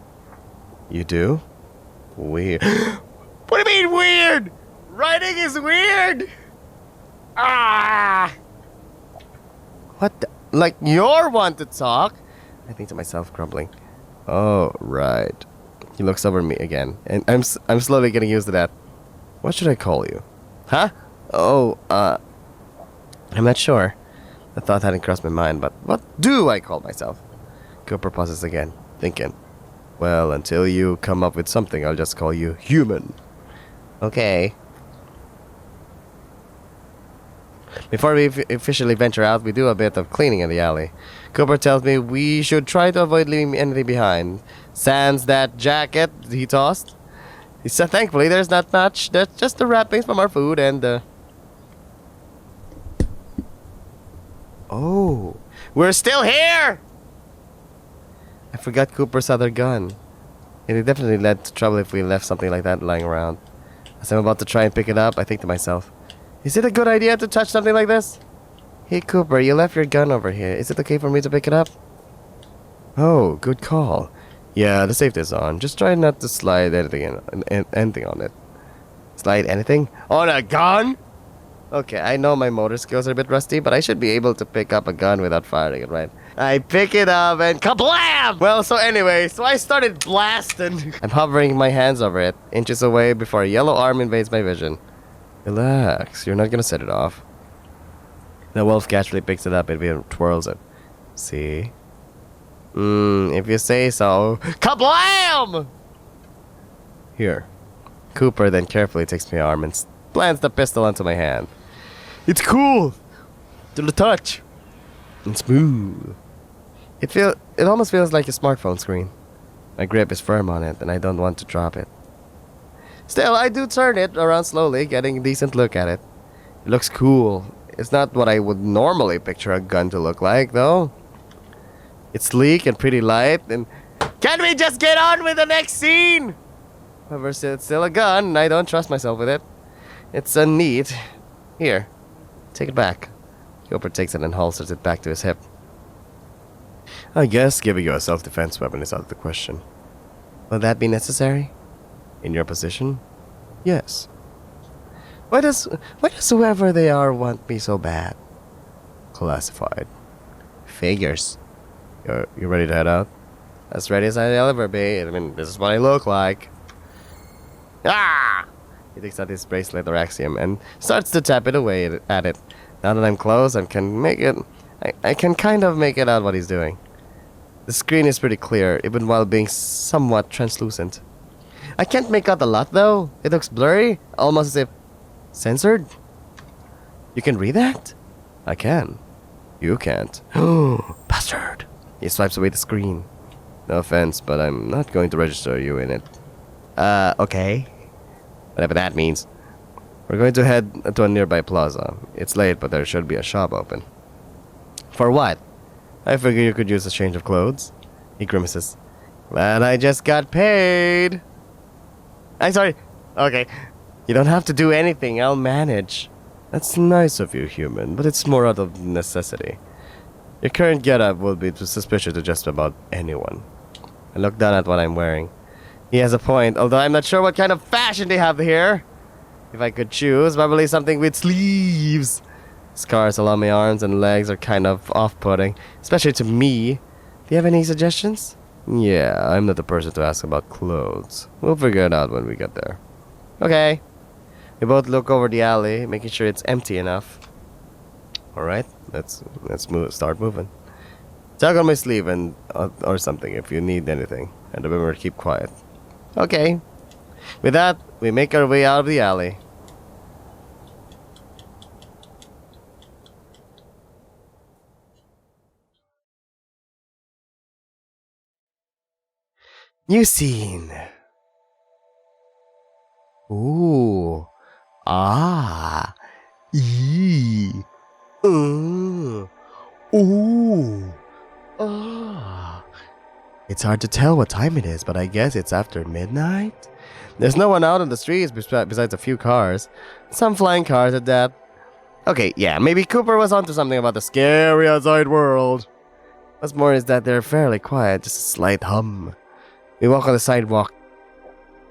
You do? Weird. What do you mean weird? Writing is weird. What the? Like you're one to talk? I think to myself, grumbling. Oh, right. He looks over me again, and I'm slowly getting used to that. What should I call you? Huh? Oh, I'm not sure. The thought hadn't crossed my mind, but what do I call myself? Cooper pauses again, thinking. Well, until you come up with something, I'll just call you human. Okay. Before we officially venture out, we do a bit of cleaning in the alley. Cooper tells me we should try to avoid leaving anything behind. Sans that jacket he tossed. He said thankfully there's not much. There's just the wrappings from our food and Oh, we're still here! I forgot Cooper's other gun. It definitely led to trouble if we left something like that lying around. As I'm about to try and pick it up, I think to myself, is it a good idea to touch something like this? Hey Cooper, you left your gun over here. Is it okay for me to pick it up? Oh, good call. Yeah, the safety is on. Just try not to slide anything on it. Slide anything? On a gun? Okay, I know my motor skills are a bit rusty, but I should be able to pick up a gun without firing it, right? I pick it up and kablam! Well, so I started blasting. I'm hovering my hands over it, inches away before a yellow arm invades my vision. Relax, you're not gonna set it off. The wolf casually picks it up and twirls it. See? If you say so. Kablam! Here. Cooper then carefully takes my arm and plants the pistol onto my hand. It's cool! To the touch. And smooth. It almost feels like a smartphone screen. My grip is firm on it and I don't want to drop it. Still, I do turn it around slowly, getting a decent look at it. It looks cool. It's not what I would normally picture a gun to look like, though. It's sleek and pretty light, and... Can we just get on with the next scene? However, it's still a gun, and I don't trust myself with it. It's neat. Here, take it back. Cooper takes it and holsters it back to his hip. I guess giving you a self-defense weapon is out of the question. Will that be necessary? In your position? Yes. Why does whoever they are want me so bad? Classified. Figures. You ready to head out? As ready as I'll ever be. I mean, this is what I look like. Ah! He takes out his bracelet or axiom and starts to tap it away at it. Now that I'm close, I can kind of make it out what he's doing. The screen is pretty clear, even while being somewhat translucent. I can't make out a lot though. It looks blurry, almost as if censored. You can read that? I can. You can't. Oh, bastard. He swipes away the screen. No offense, but I'm not going to register you in it. Okay. Whatever that means. We're going to head to a nearby plaza. It's late, but there should be a shop open. For what? I figure you could use a change of clothes. He grimaces. Glad I just got paid. I'm sorry. Okay. You don't have to do anything. I'll manage. That's nice of you, human, but it's more out of necessity. Your current getup will be suspicious to just about anyone. I look down at what I'm wearing. He has a point, although I'm not sure what kind of fashion they have here. If I could choose, probably something with sleeves. Scars along my arms and legs are kind of off-putting, especially to me. Do you have any suggestions? Yeah, I'm not the person to ask about clothes. We'll figure it out when we get there. Okay. We both look over the alley, making sure it's empty enough. Alright, let's start moving. Tug on my sleeve and or something if you need anything. And remember to keep quiet. Okay. With that, we make our way out of the alley. New scene. Ooh. Ah. Ee. Ooh. Ah. It's hard to tell what time it is, but I guess it's after midnight? There's no one out on the streets besides a few cars. Some flying cars at that. Okay, yeah, maybe Cooper was onto something about the scary outside world. What's more is that they're fairly quiet, just a slight hum. We walk on the sidewalk.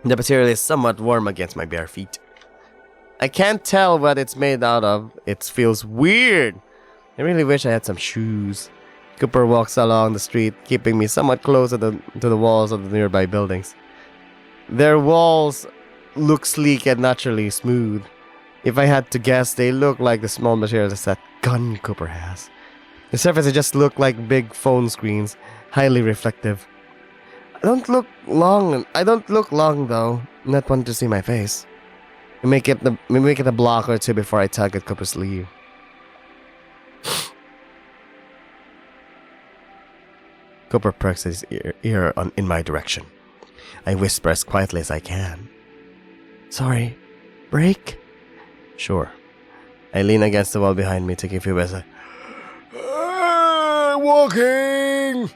The material is somewhat warm against my bare feet. I can't tell what it's made out of. It feels weird. I really wish I had some shoes. Cooper walks along the street, keeping me somewhat close to the walls of the nearby buildings. Their walls look sleek and naturally smooth. If I had to guess, they look like the small materials that gun Cooper has. The surfaces just look like big phone screens, highly reflective. I don't look long though. Not wanting to see my face. We make it a block or two before I tug at Cooper's sleeve. Cooper perks his ear in my direction. I whisper as quietly as I can. Sorry, break? Sure. I lean against the wall behind me, taking a few breaths. Walking!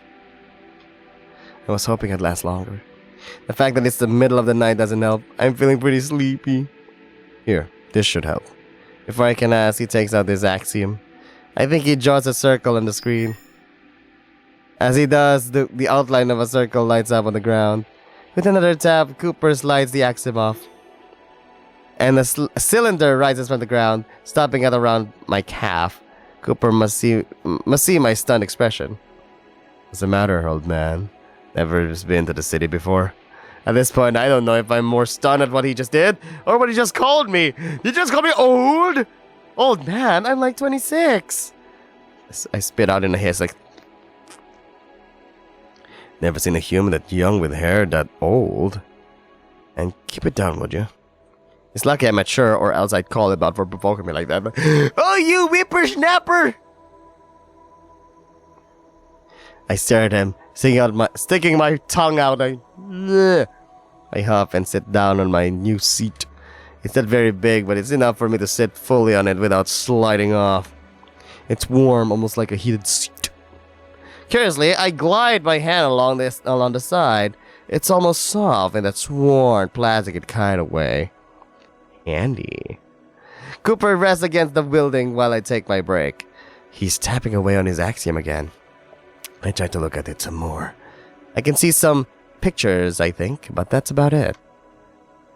I was hoping it'd last longer. The fact that it's the middle of the night doesn't help. I'm feeling pretty sleepy. Here, this should help. Before I can ask, he takes out this axiom. I think he draws a circle on the screen. As he does, the outline of a circle lights up on the ground. With another tap, Cooper slides the axiom off. And a cylinder rises from the ground, stopping at around my calf. Cooper must see my stunned expression. What's the matter, old man? Never been to the city before? At this point, I don't know if I'm more stunned at what he just did, or what he just called me. You just called me old? Old man? I'm like 26. I spit out in a hiss like... Never seen a human that young with hair that old. And keep it down, would you? It's lucky I'm mature, or else I'd call him out for provoking me like that. But, oh, you whippersnapper! I stare at him, sticking my tongue out. I huff and sit down on my new seat. It's not very big, but it's enough for me to sit fully on it without sliding off. It's warm, almost like a heated seat. Curiously, I glide my hand along the side. It's almost soft in that sworn, plastic kind of way. Handy. Cooper rests against the building while I take my break. He's tapping away on his axiom again. I try to look at it some more. I can see some pictures, I think, but that's about it.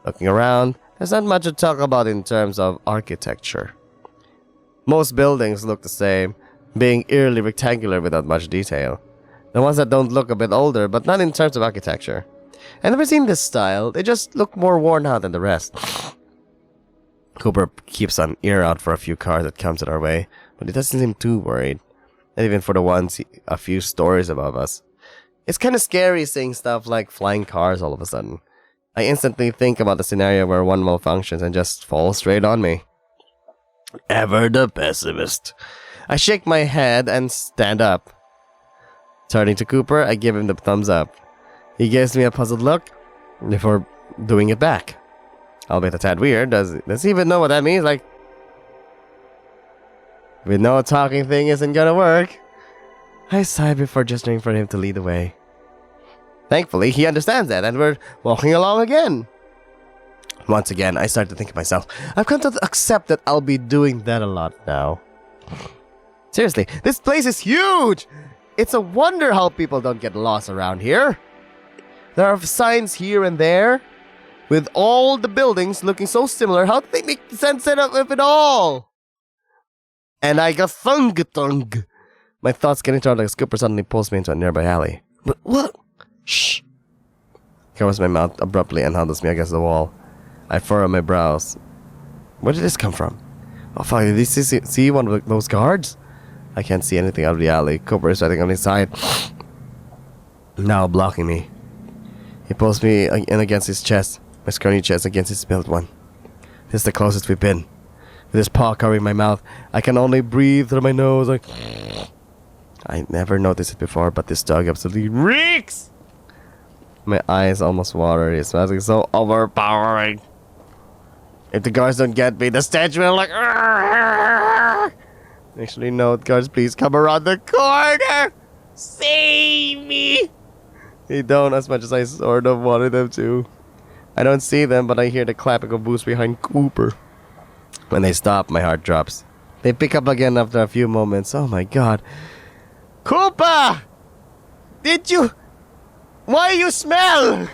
Looking around, there's not much to talk about in terms of architecture. Most buildings look the same, being eerily rectangular without much detail. The ones that don't look a bit older, but not in terms of architecture. I've never seen this style, they just look more worn out than the rest. Cooper keeps an ear out for a few cars that comes in our way, but he doesn't seem too worried. Not even for the ones a few stories above us. It's kind of scary seeing stuff like flying cars all of a sudden. I instantly think about the scenario where one malfunctions and just falls straight on me. Ever the pessimist. I shake my head and stand up. Turning to Cooper, I give him the thumbs up. He gives me a puzzled look before doing it back. Albeit a tad weird. Does he even know what that means? Like, we know a talking thing isn't gonna work. I sigh before gesturing for him to lead the way. Thankfully, he understands that, and we're walking along again. Once again, I start to think to myself, I've come to accept that I'll be doing that a lot now. Seriously, this place is huge! It's a wonder how people don't get lost around here. There are signs here and there. With all the buildings looking so similar, how do they make sense of it all? And I got thung. My thoughts get interrupted like a scooper suddenly pulls me into a nearby alley. What? Shh. Covers my mouth abruptly and huddles me against the wall. I furrow my brows. Where did this come from? Oh fuck, did he see one of those guards? I can't see anything out of the alley. Cooper is sitting on his side, now blocking me. He pulls me in against his chest, my scrawny chest against his built one. This is the closest we've been. With his paw covering my mouth, I can only breathe through my nose. Like, I never noticed it before, but this dog absolutely reeks! My eyes almost water. It smells so overpowering. If the guards don't get me, the stench will like... Actually, no, guards, please come around the corner! Save me! They don't, as much as I sort of wanted them to. I don't see them, but I hear the clapping of boots behind Cooper. When they stop, my heart drops. They pick up again after a few moments. Oh my god. Cooper! Did you... Why you smell?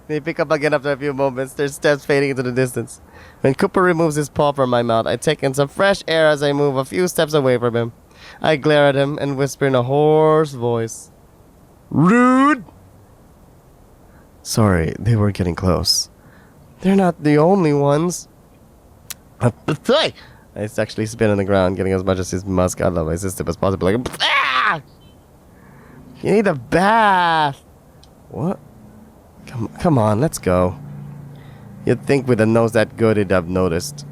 They pick up again after a few moments, their steps fading into the distance. When Cooper removes his paw from my mouth, I take in some fresh air as I move a few steps away from him. I glare at him and whisper in a hoarse voice. Rude! Sorry, they were getting close. They're not the only ones. I actually spin on the ground, getting as much of his musk out of my system as possible. Like, ah! You need a bath. What? Come on, let's go. You'd think with a nose that good he'd have noticed.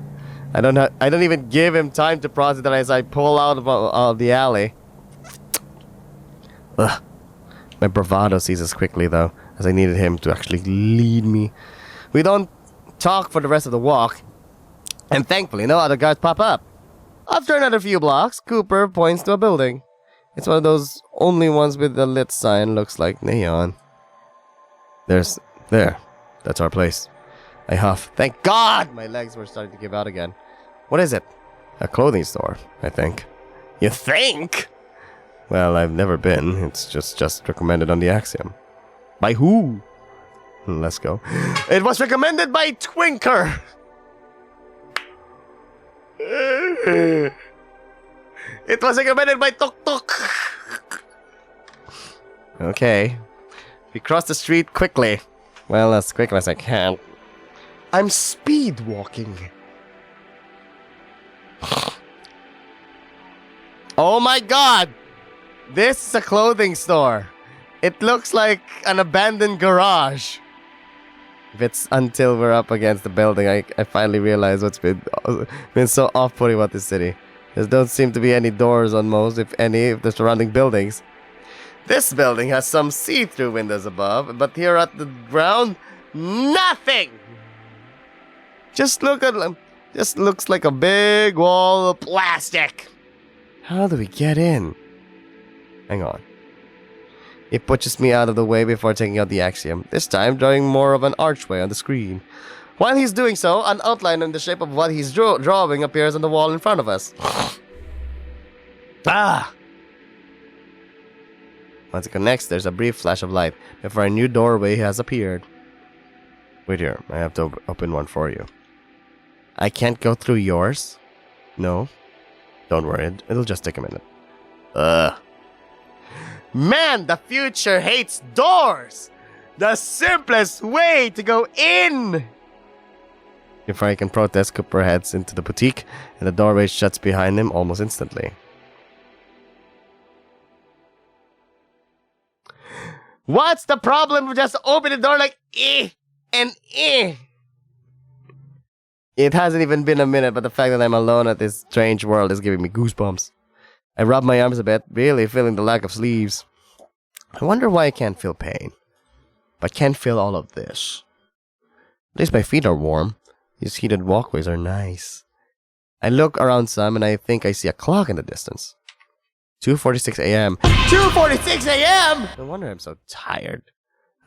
I don't even give him time to process that as I pull out of the alley. Ugh. My bravado ceases quickly though, as I needed him to actually lead me. We don't talk for the rest of the walk, and thankfully no other guards pop up. After another few blocks, Cooper points to a building. It's one of those only ones with a lit sign, looks like neon. There. That's our place. I huff. Thank God! My legs were starting to give out again. What is it? A clothing store, I think. You think? Well, I've never been. It's just recommended on the Axiom. By who? Let's go. It was recommended by Twinker! It was recommended by Tok Tok! Okay. We cross the street quickly. Well, as quickly as I can. I'm speed walking. Oh my god! This is a clothing store. It looks like an abandoned garage. If it's until we're up against the building, I finally realize what's been so off-putting about this city. There don't seem to be any doors on most, if any, of the surrounding buildings. This building has some see-through windows above, but here at the ground, nothing! Just looks like a big wall of plastic. How do we get in? Hang on. It pushes me out of the way before taking out the Axiom, this time drawing more of an archway on the screen. While he's doing so, an outline in the shape of what he's drawing appears on the wall in front of us. Ah! Once it connects, there's a brief flash of light before a new doorway has appeared. Wait here, I have to open one for you. I can't go through yours? No? Don't worry, it'll just take a minute. Man, the future hates doors! The simplest way to go in! Before I can protest, Cooper heads into the boutique, and the doorway shuts behind him almost instantly. What's the problem with just opening the door like and It hasn't even been a minute, but the fact that I'm alone at this strange world is giving me goosebumps. I rub my arms a bit, really feeling the lack of sleeves. I wonder why I can't feel pain. But can't feel all of this. At least my feet are warm. These heated walkways are nice. I look around some and I think I see a clock in the distance. 2:46 a.m. 2:46 a.m! No wonder I'm so tired.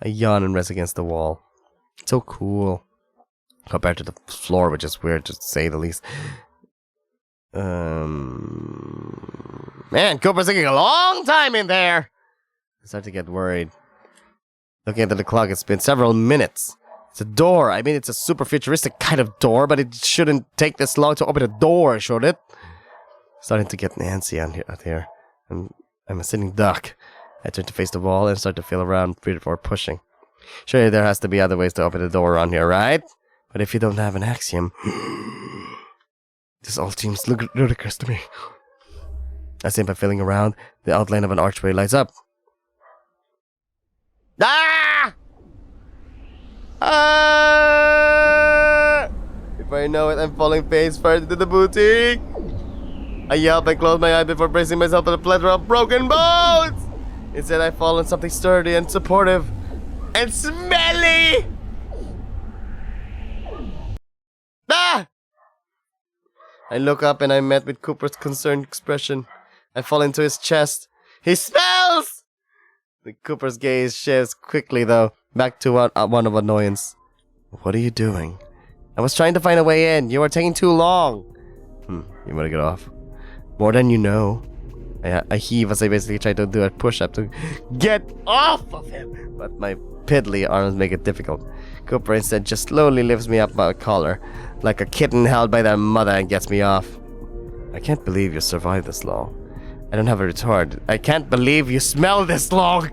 I yawn and rest against the wall. It's so cool. Compared to the floor, which is weird to say the least. Man, Cooper's taking a long time in there. I start to get worried. Looking at the clock, it's been several minutes. It's a door. I mean, it's a super futuristic kind of door, but it shouldn't take this long to open a door, should it? Starting to get antsy out here. I'm a sitting duck. I turn to face the wall and start to feel around before pushing. Surely there has to be other ways to open the door around here, right? But if you don't have an axiom... This all seems ludicrous to me. As if by feeling around, the outline of an archway lights up. Ah! Ah! If I know it, I'm falling face first into the boutique. I yelp and close my eyes before bracing myself to the plethora of broken bones. Instead, I fall on something sturdy and supportive. And smelly! Ah! I look up and I'm met with Cooper's concerned expression. I fall into his chest. He smells! The Cooper's gaze shifts quickly, though, back to one of annoyance. What are you doing? I was trying to find a way in. You are taking too long. You want to get off? More than you know. I heave as I basically try to do a push-up to get off of him. But my piddly arms make it difficult. Cooper instead just slowly lifts me up by a collar, like a kitten held by their mother, and gets me off. I can't believe you survived this long. I don't have a retort. I can't believe you smell this long.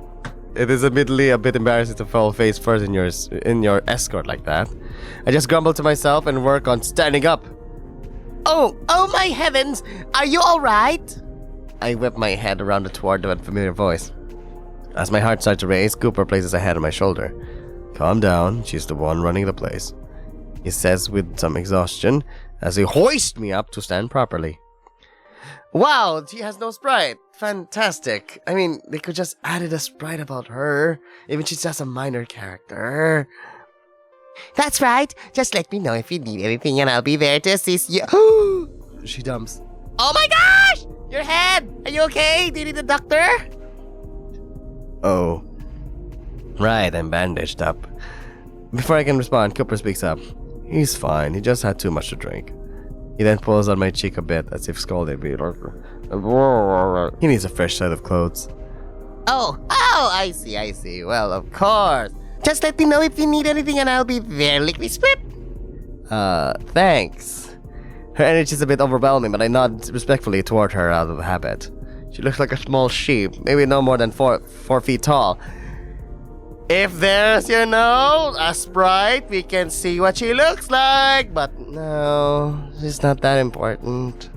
It is admittedly a bit embarrassing to fall face first in your escort like that. I just grumble to myself and work on standing up. Oh my heavens! Are you alright? I whip my head around toward the unfamiliar voice. As my heart starts to race, Cooper places a hand on my shoulder. Calm down, she's the one running the place, he says with some exhaustion as he hoists me up to stand properly. Wow, she has no sprite. Fantastic. I mean, they could just added a sprite about her. Even she's just a minor character. That's right. Just let me know if you need anything and I'll be there to assist you. She dumps. Oh my gosh! Your head! Are you okay? Do you need a doctor? Oh. Right, I'm bandaged up. Before I can respond, Cooper speaks up. He's fine. He just had too much to drink. He then pulls on my cheek a bit as if scolding me. He needs a fresh set of clothes. Oh, I see. Well, of course. Just let me know if you need anything and I'll be there, lickety split. Thanks. Her energy is a bit overwhelming, but I nod respectfully toward her out of habit. She looks like a small sheep, maybe no more than 4 feet tall. If there's, a sprite, we can see what she looks like. But no, she's not that important.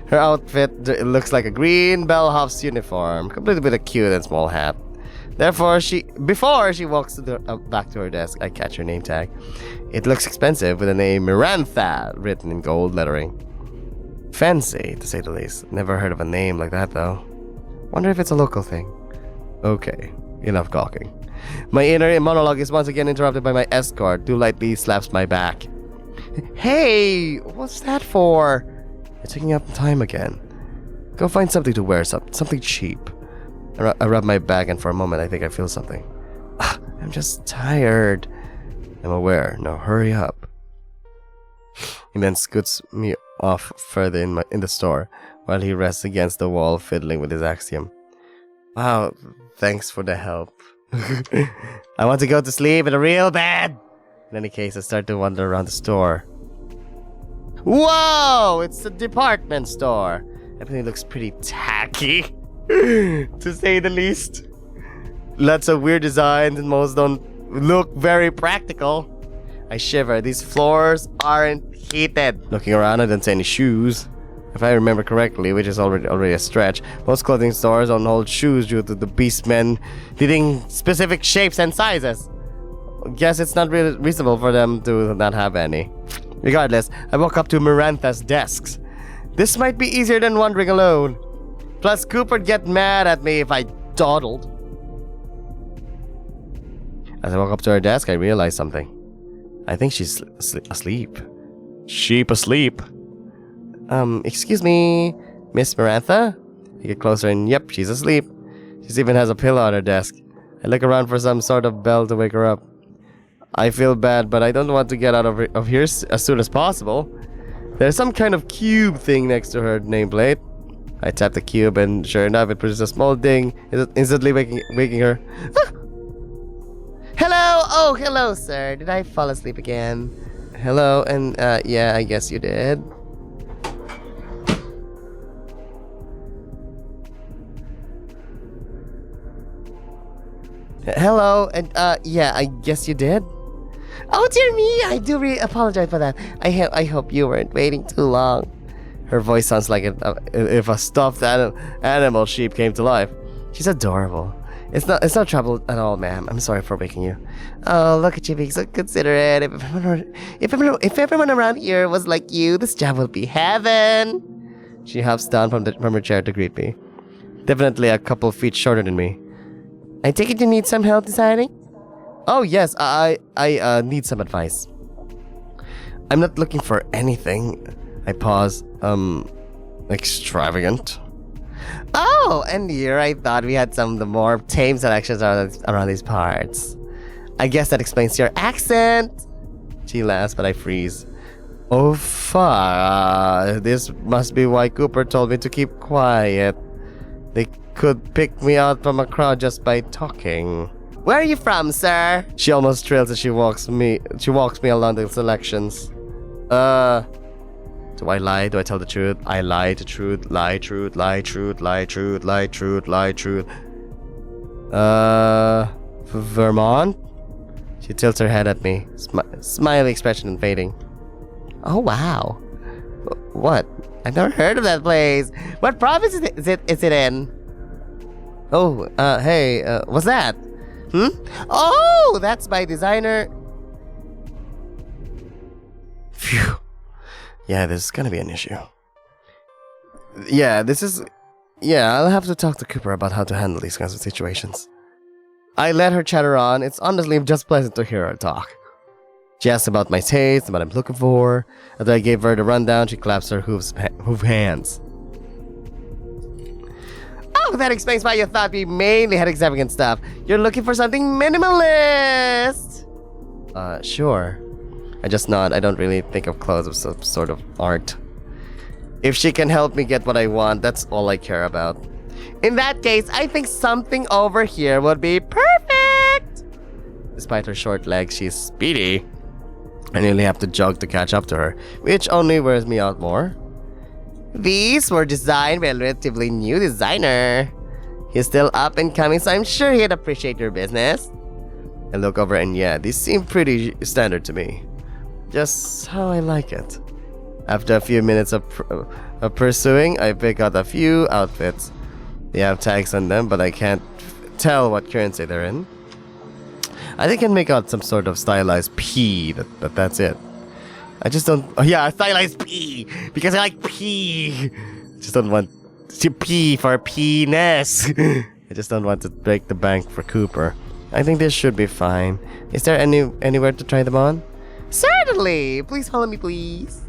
Her outfit looks like a green bellhop's uniform, completed with a cute and small hat. Therefore, before she walks back to her desk, I catch her name tag. It looks expensive, with the name Mirantha written in gold lettering. Fancy, to say the least. Never heard of a name like that, though. Wonder if it's a local thing. Okay, enough gawking. My inner monologue is once again interrupted by my escort, who lightly slaps my back. Hey, what's that for? You're taking up time again. Go find something to wear, something cheap. I rub my back, and for a moment I think I feel something. I'm just tired. I'm aware. Now hurry up. He then scoots me off further in the store, while he rests against the wall fiddling with his axiom. Wow, thanks for the help. I want to go to sleep in a real bed. In any case, I start to wander around the store. Whoa! It's a department store. Everything looks pretty tacky, to say the least. Lots of weird designs and most don't look very practical. I shiver. These floors aren't heated. Looking around, I don't see any shoes. If I remember correctly, which is already a stretch, most clothing stores don't hold shoes due to the beastmen needing specific shapes and sizes. Guess it's not really reasonable for them to not have any. Regardless, I walk up to Mirantha's desks. This might be easier than wandering alone. Plus, Cooper'd get mad at me if I dawdled. As I walk up to her desk, I realize something. I think she's asleep. Sheep asleep. Excuse me, Miss Marantha? I get closer and yep, she's asleep. She even has a pillow on her desk. I look around for some sort of bell to wake her up. I feel bad, but I don't want to get out of here as soon as possible. There's some kind of cube thing next to her nameplate. I tap the cube and sure enough, it produces a small ding, instantly waking her. Ah! Hello! Oh, hello, sir. Did I fall asleep again? Hello, and yeah, I guess you did. Hello, and yeah, I guess you did. Oh dear me, I do really apologize for that. I hope you weren't waiting too long. Her voice sounds like if a stuffed animal sheep came to life. She's adorable. It's not trouble at all, ma'am. I'm sorry for waking you. Oh, look at you being so considerate. If everyone around here was like you, this job would be heaven. She hops down from her chair to greet me. Definitely a couple feet shorter than me. I take it you need some help deciding? Oh yes, I need some advice. I'm not looking for anything. I pause. Extravagant. Oh, and here I thought we had some of the more tame selections around these parts. I guess that explains your accent. She laughs, but I freeze. Oh fuck! This must be why Cooper told me to keep quiet. They could pick me out from a crowd just by talking. Where are you from, sir? She almost trails as she walks me along the selections. Do I lie? Do I tell the truth? I lie to truth, lie truth, lie truth, lie truth, lie truth, lie truth. Vermont? She tilts her head at me, smiley expression and fading. Oh wow. What? I've never heard of that place. What province is it in? Oh, hey, what's that? Oh, that's my designer. Phew. Yeah, this is gonna be an issue. Yeah, I'll have to talk to Cooper about how to handle these kinds of situations. I let her chatter on. It's honestly just pleasant to hear her talk. She asks about my taste and what I'm looking for. After I gave her the rundown, she claps her hoof hands. Oh, that explains why you thought we mainly had extravagant stuff. You're looking for something minimalist. Sure. I just nod. I don't really think of clothes as some sort of art. If she can help me get what I want, that's all I care about. In that case, I think something over here would be perfect. Despite her short legs, she's speedy. I nearly have to jog to catch up to her, which only wears me out more. These were designed by a relatively new designer. He's still up and coming, so I'm sure he'd appreciate your business. I look over and yeah, these seem pretty standard to me. Just how I like it. After a few minutes of pursuing, I pick out a few outfits. They have tags on them, but I can't tell what currency they're in. I think I can make out some sort of stylized P, but that's it. I just don't... Oh yeah, stylized P! Because I like P! Just don't want to P for penis! I just don't want to break the bank for Cooper. I think this should be fine. Is there anywhere to try them on? Certainly! Please follow me, please.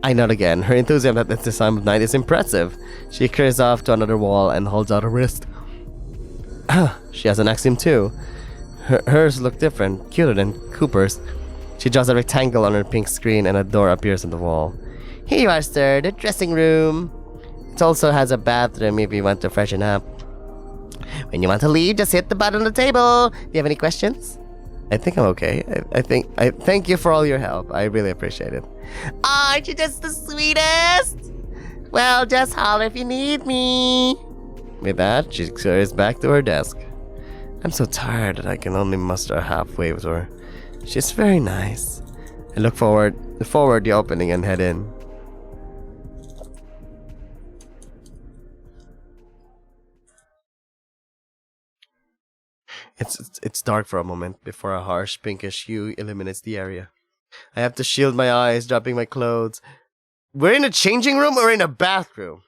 I nod again. Her enthusiasm at this time of night is impressive. She carries off to another wall and holds out her wrist. She has an axiom too. Hers look different, cuter than Cooper's. She draws a rectangle on her pink screen and a door appears on the wall. Here you are, sir, the dressing room. It also has a bathroom if you want to freshen up. When you want to leave, just hit the button on the table. Do you have any questions? I think I'm okay. I thank you for all your help. I really appreciate it. Aren't you just the sweetest? Well, just holler if you need me. With that, she scurries back to her desk. I'm so tired that I can only muster a halfway with her. She's very nice. I look forward the opening and head in. It's dark for a moment before a harsh pinkish hue illuminates the area. I have to shield my eyes, dropping my clothes. We're in a changing room or in a bathroom?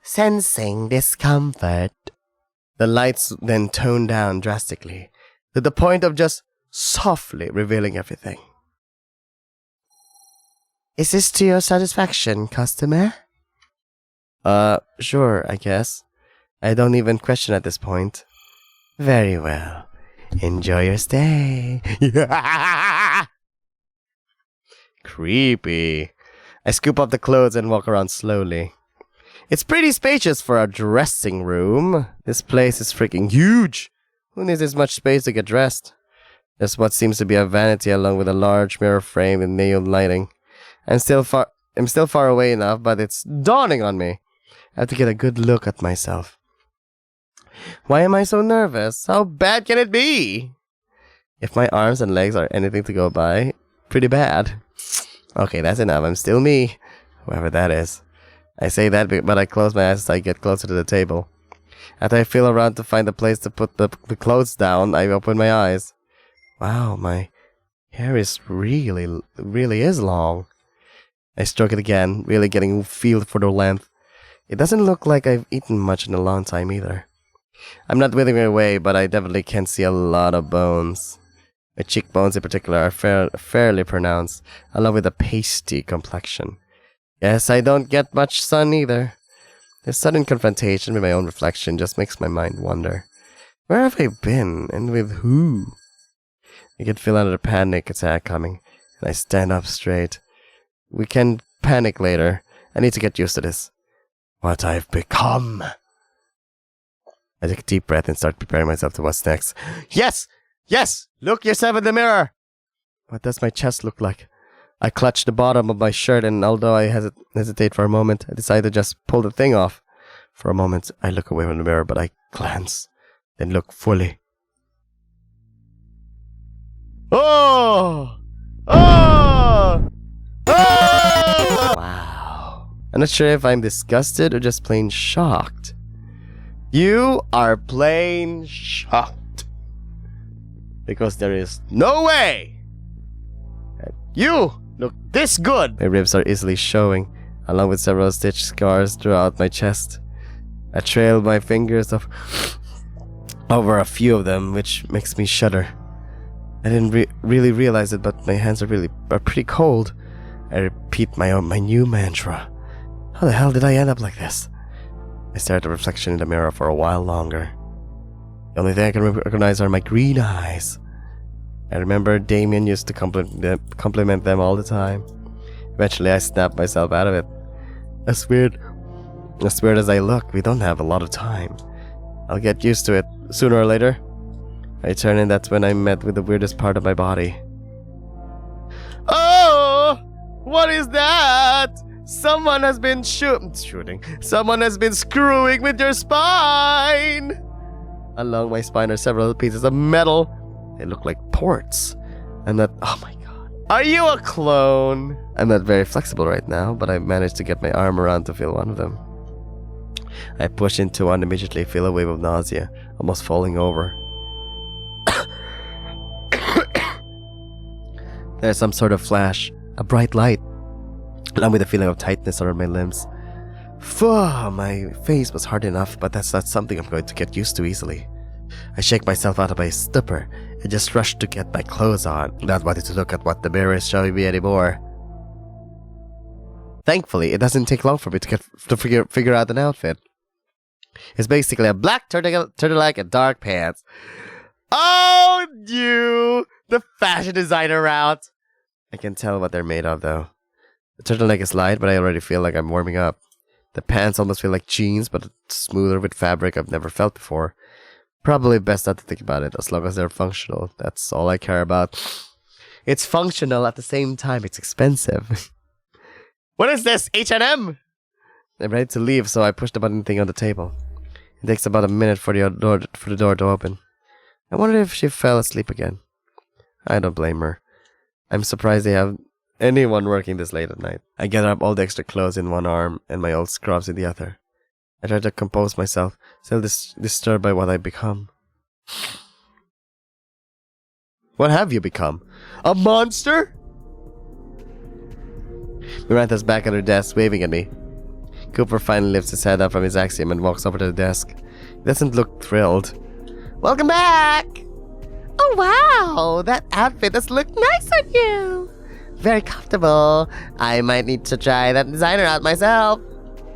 Sensing discomfort, The lights then tone down drastically, to the point of just softly revealing everything. Is this to your satisfaction, customer? Sure, I guess. I don't even question at this point. Very well. Enjoy your stay. Creepy. I scoop up the clothes and walk around slowly. It's pretty spacious for a dressing room. This place is freaking huge. Who needs this much space to get dressed? There's what seems to be a vanity along with a large mirror frame with neon lighting. I'm still far away enough, but it's dawning on me. I have to get a good look at myself. Why am I so nervous? How bad can it be? If my arms and legs are anything to go by, pretty bad. Okay, that's enough. I'm still me, whoever that is. I say that, but I close my eyes as I get closer to the table. After I feel around to find a place to put the clothes down, I open my eyes. Wow, my hair is really is long. I stroke it again, really getting a feel for the length. It doesn't look like I've eaten much in a long time either. I'm not withering away, but I definitely can see a lot of bones. My cheekbones in particular are fairly pronounced, along with a pasty complexion. Yes, I don't get much sun either. This sudden confrontation with my own reflection just makes my mind wonder. Where have I been, and with who? I can feel another panic attack coming, and I stand up straight. We can panic later. I need to get used to this. What I've become. I take a deep breath and start preparing myself to what's next. Yes! Yes! Look yourself in the mirror! What does my chest look like? I clutch the bottom of my shirt, and although I hesitate for a moment, I decide to just pull the thing off. For a moment, I look away from the mirror, but I glance, then look fully. Oh! Oh! Oh! Wow. I'm not sure if I'm disgusted or just plain shocked. You are plain shocked. Because there is no way that you look this good. My ribs are easily showing, along with several stitch scars throughout my chest. I trail my fingers over a few of them, which makes me shudder. I didn't really realize it, but my hands are pretty cold. I repeat my new mantra. How the hell did I end up like this? I stare at the reflection in the mirror for a while longer. The only thing I can recognize are my green eyes. I remember Damien used to compliment them all the time. Eventually I snapped myself out of it. As weird as I look, we don't have a lot of time. I'll get used to it sooner or later. I turn, and that's when I'm met with the weirdest part of my body. Oh! What is that? Someone has been shooting. Someone has been screwing with your spine! Along my spine are several pieces of metal. They look like ports. Oh my god. Are you a clone? I'm not very flexible right now, but I managed to get my arm around to feel one of them. I push into one and immediately feel a wave of nausea, almost falling over. There's some sort of flash, a bright light, along with a feeling of tightness around my limbs. My face was hard enough, but that's not something I'm going to get used to easily. I shake myself out of my stupor and just rush to get my clothes on, not wanting to look at what the mirror is showing me anymore. Thankfully, it doesn't take long for me to figure out an outfit. It's basically a black turtleneck and dark pants. Oh, you! The fashion designer route! I can tell what they're made of, though. The turtleneck is light, but I already feel like I'm warming up. The pants almost feel like jeans, but smoother with fabric I've never felt before. Probably best not to think about it, as long as they're functional. That's all I care about. It's functional at the same time. It's expensive. What is this? H&M? I'm ready to leave, so I push the button thing on the table. It takes about a minute for the door to open. I wonder if she fell asleep again. I don't blame her. I'm surprised they have anyone working this late at night. I gather up all the extra clothes in one arm and my old scrubs in the other. I try to compose myself, still disturbed by what I've become. What have you become? A monster? Miranda's back at her desk, waving at me. Cooper finally lifts his head up from his axiom and walks over to the desk. He doesn't look thrilled. Welcome back! Oh wow, that outfit does look nice on you. Very comfortable. I might need to try that designer out myself.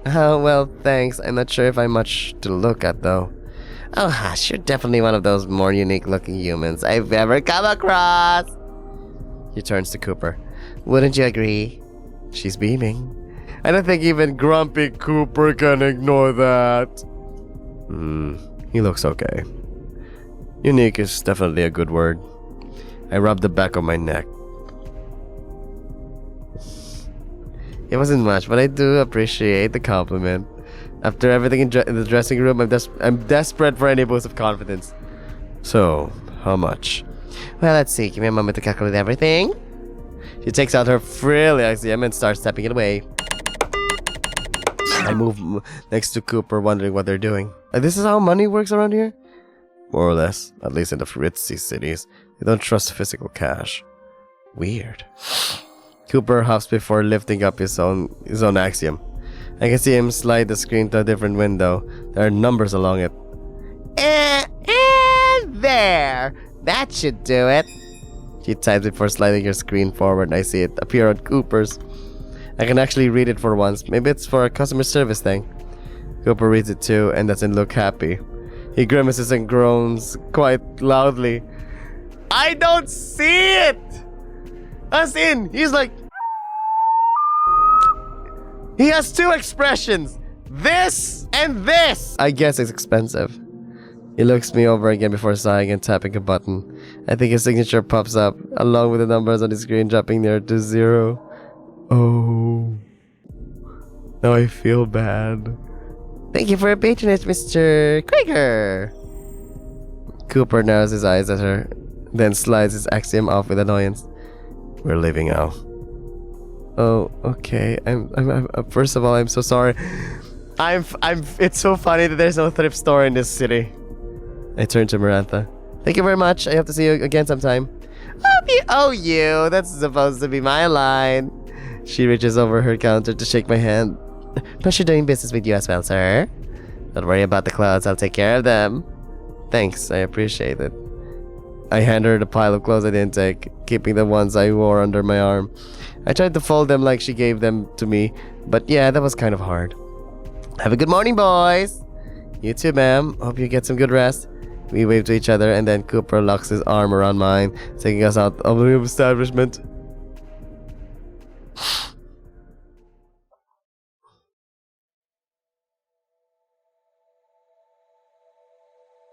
Oh, well, thanks. I'm not sure if I'm much to look at, though. Oh, hush, you're definitely one of those more unique-looking humans I've ever come across. He turns to Cooper. Wouldn't you agree? She's beaming. I don't think even grumpy Cooper can ignore that. He looks okay. Unique is definitely a good word. I rub the back of my neck. It wasn't much, but I do appreciate the compliment. After everything in the dressing room, I'm desperate for any boost of confidence. So, how much? Well, let's see. Give me a moment to calculate everything. She takes out her frilly axiom and starts stepping it away. I move next to Cooper, wondering what they're doing. This is how money works around here? More or less, at least in the ritzy cities. They don't trust physical cash. Weird. Cooper huffs before lifting up his own axiom. I can see him slide the screen to a different window. There are numbers along it. And there! That should do it. She types before sliding her screen forward, and I see it appear on Cooper's. I can actually read it for once. Maybe it's for a customer service thing. Cooper reads it too and doesn't look happy. He grimaces and groans quite loudly. I don't see it! As in, he's like... He has two expressions. This and this. I guess it's expensive. He looks me over again before sighing and tapping a button. I think his signature pops up, along with the numbers on the screen dropping near to 0. Oh. Now I feel bad. Thank you for your patronage, Mr. Krieger. Cooper narrows his eyes at her, then slides his axiom off with annoyance. We're leaving now. Oh, okay. I'm first of all, I'm so sorry. It's so funny that there's no thrift store in this city. I turn to Marantha. Thank you very much. I hope to see you again sometime. Oh, you. That's supposed to be my line. She reaches over her counter to shake my hand. Pleasure doing business with you as well, sir. Don't worry about the clothes. I'll take care of them. Thanks. I appreciate it. I hand her the pile of clothes I didn't take, keeping the ones I wore under my arm. I tried to fold them like she gave them to me, but yeah, that was kind of hard. Have a good morning, boys. You too, ma'am. Hope you get some good rest. We wave to each other, and then Cooper locks his arm around mine, taking us out of the establishment.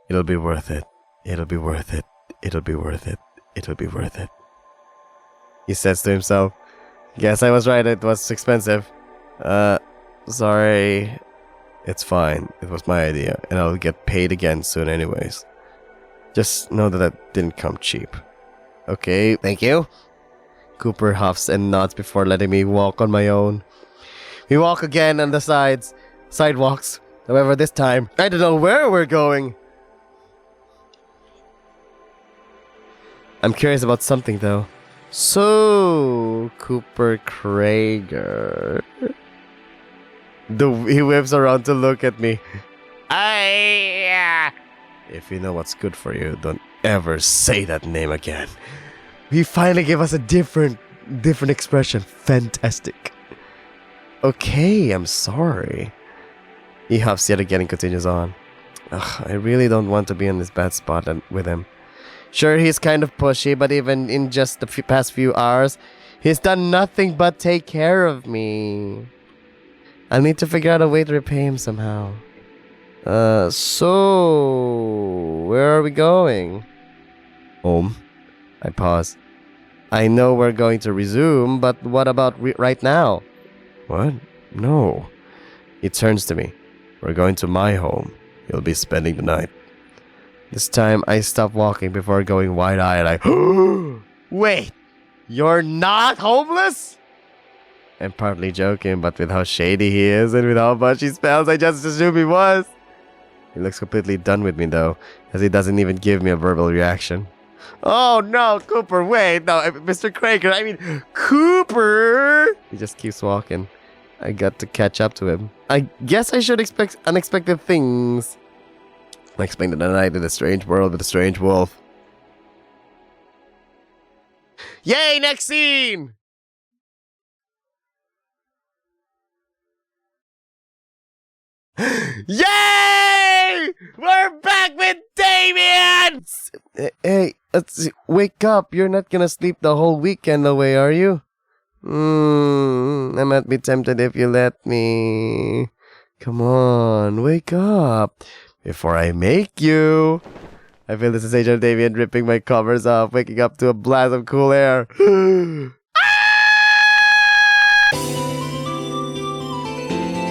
It'll be worth it. It'll be worth it. It'll be worth it. It'll be worth it. He says to himself. Guess I was right, it was expensive. Sorry. It's fine. It was my idea, and I'll get paid again soon anyways. Just know that didn't come cheap. Okay, thank you. Cooper huffs and nods before letting me walk on my own. We walk again on the sidewalks. However, this time, I don't know where we're going. I'm curious about something though. So, Cooper Krieger. He whips around to look at me. If you know what's good for you, don't ever say that name again. He finally gave us a different expression. Fantastic. Okay, I'm sorry. He huffs yet again and continues on. Ugh, I really don't want to be in this bad spot with him. Sure, he's kind of pushy, but even in just the past few hours, he's done nothing but take care of me. I'll need to figure out a way to repay him somehow. So... where are we going? Home. I pause. I know we're going to resume, but what about right now? What? No. He turns to me. We're going to my home. You'll be spending the night. This time, I stop walking before going wide-eyed like, wait, you're not homeless? I'm partly joking, but with how shady he is and with how much he spells, I just assume he was. He looks completely done with me, though, as he doesn't even give me a verbal reaction. Oh, no, Cooper, wait, no, Mr. Krieger, I mean, Cooper! He just keeps walking. I got to catch up to him. I guess I should expect unexpected things. Like spending the night in a strange world with a strange wolf. Yay, next scene! Yay! We're back with Damien! Hey, wake up. You're not gonna sleep the whole weekend away, are you? I might be tempted if you let me. Come on, wake up. Before I make you. I feel the sensation of Damien ripping my covers off, waking up to a blast of cool air.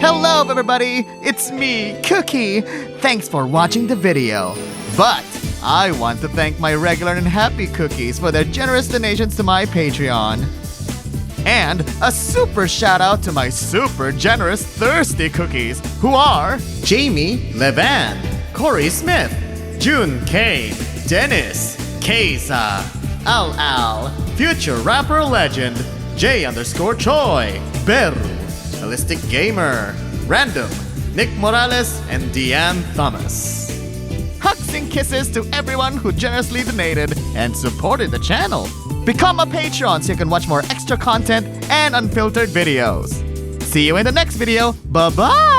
Hello everybody, it's me, Cookie. Thanks for watching the video. But I want to thank my regular and happy cookies for their generous donations to my Patreon. And a super shout out to my super generous thirsty cookies, who are Jamie, Levan, Corey Smith, June K, Dennis, Keza, Al, Future Rapper Legend, J_Choi, Beru, Holistic Gamer, Random, Nick Morales, and Deanne Thomas. Hugs and kisses to everyone who generously donated and supported the channel. Become a Patreon so you can watch more extra content and unfiltered videos. See you in the next video. Bye-bye!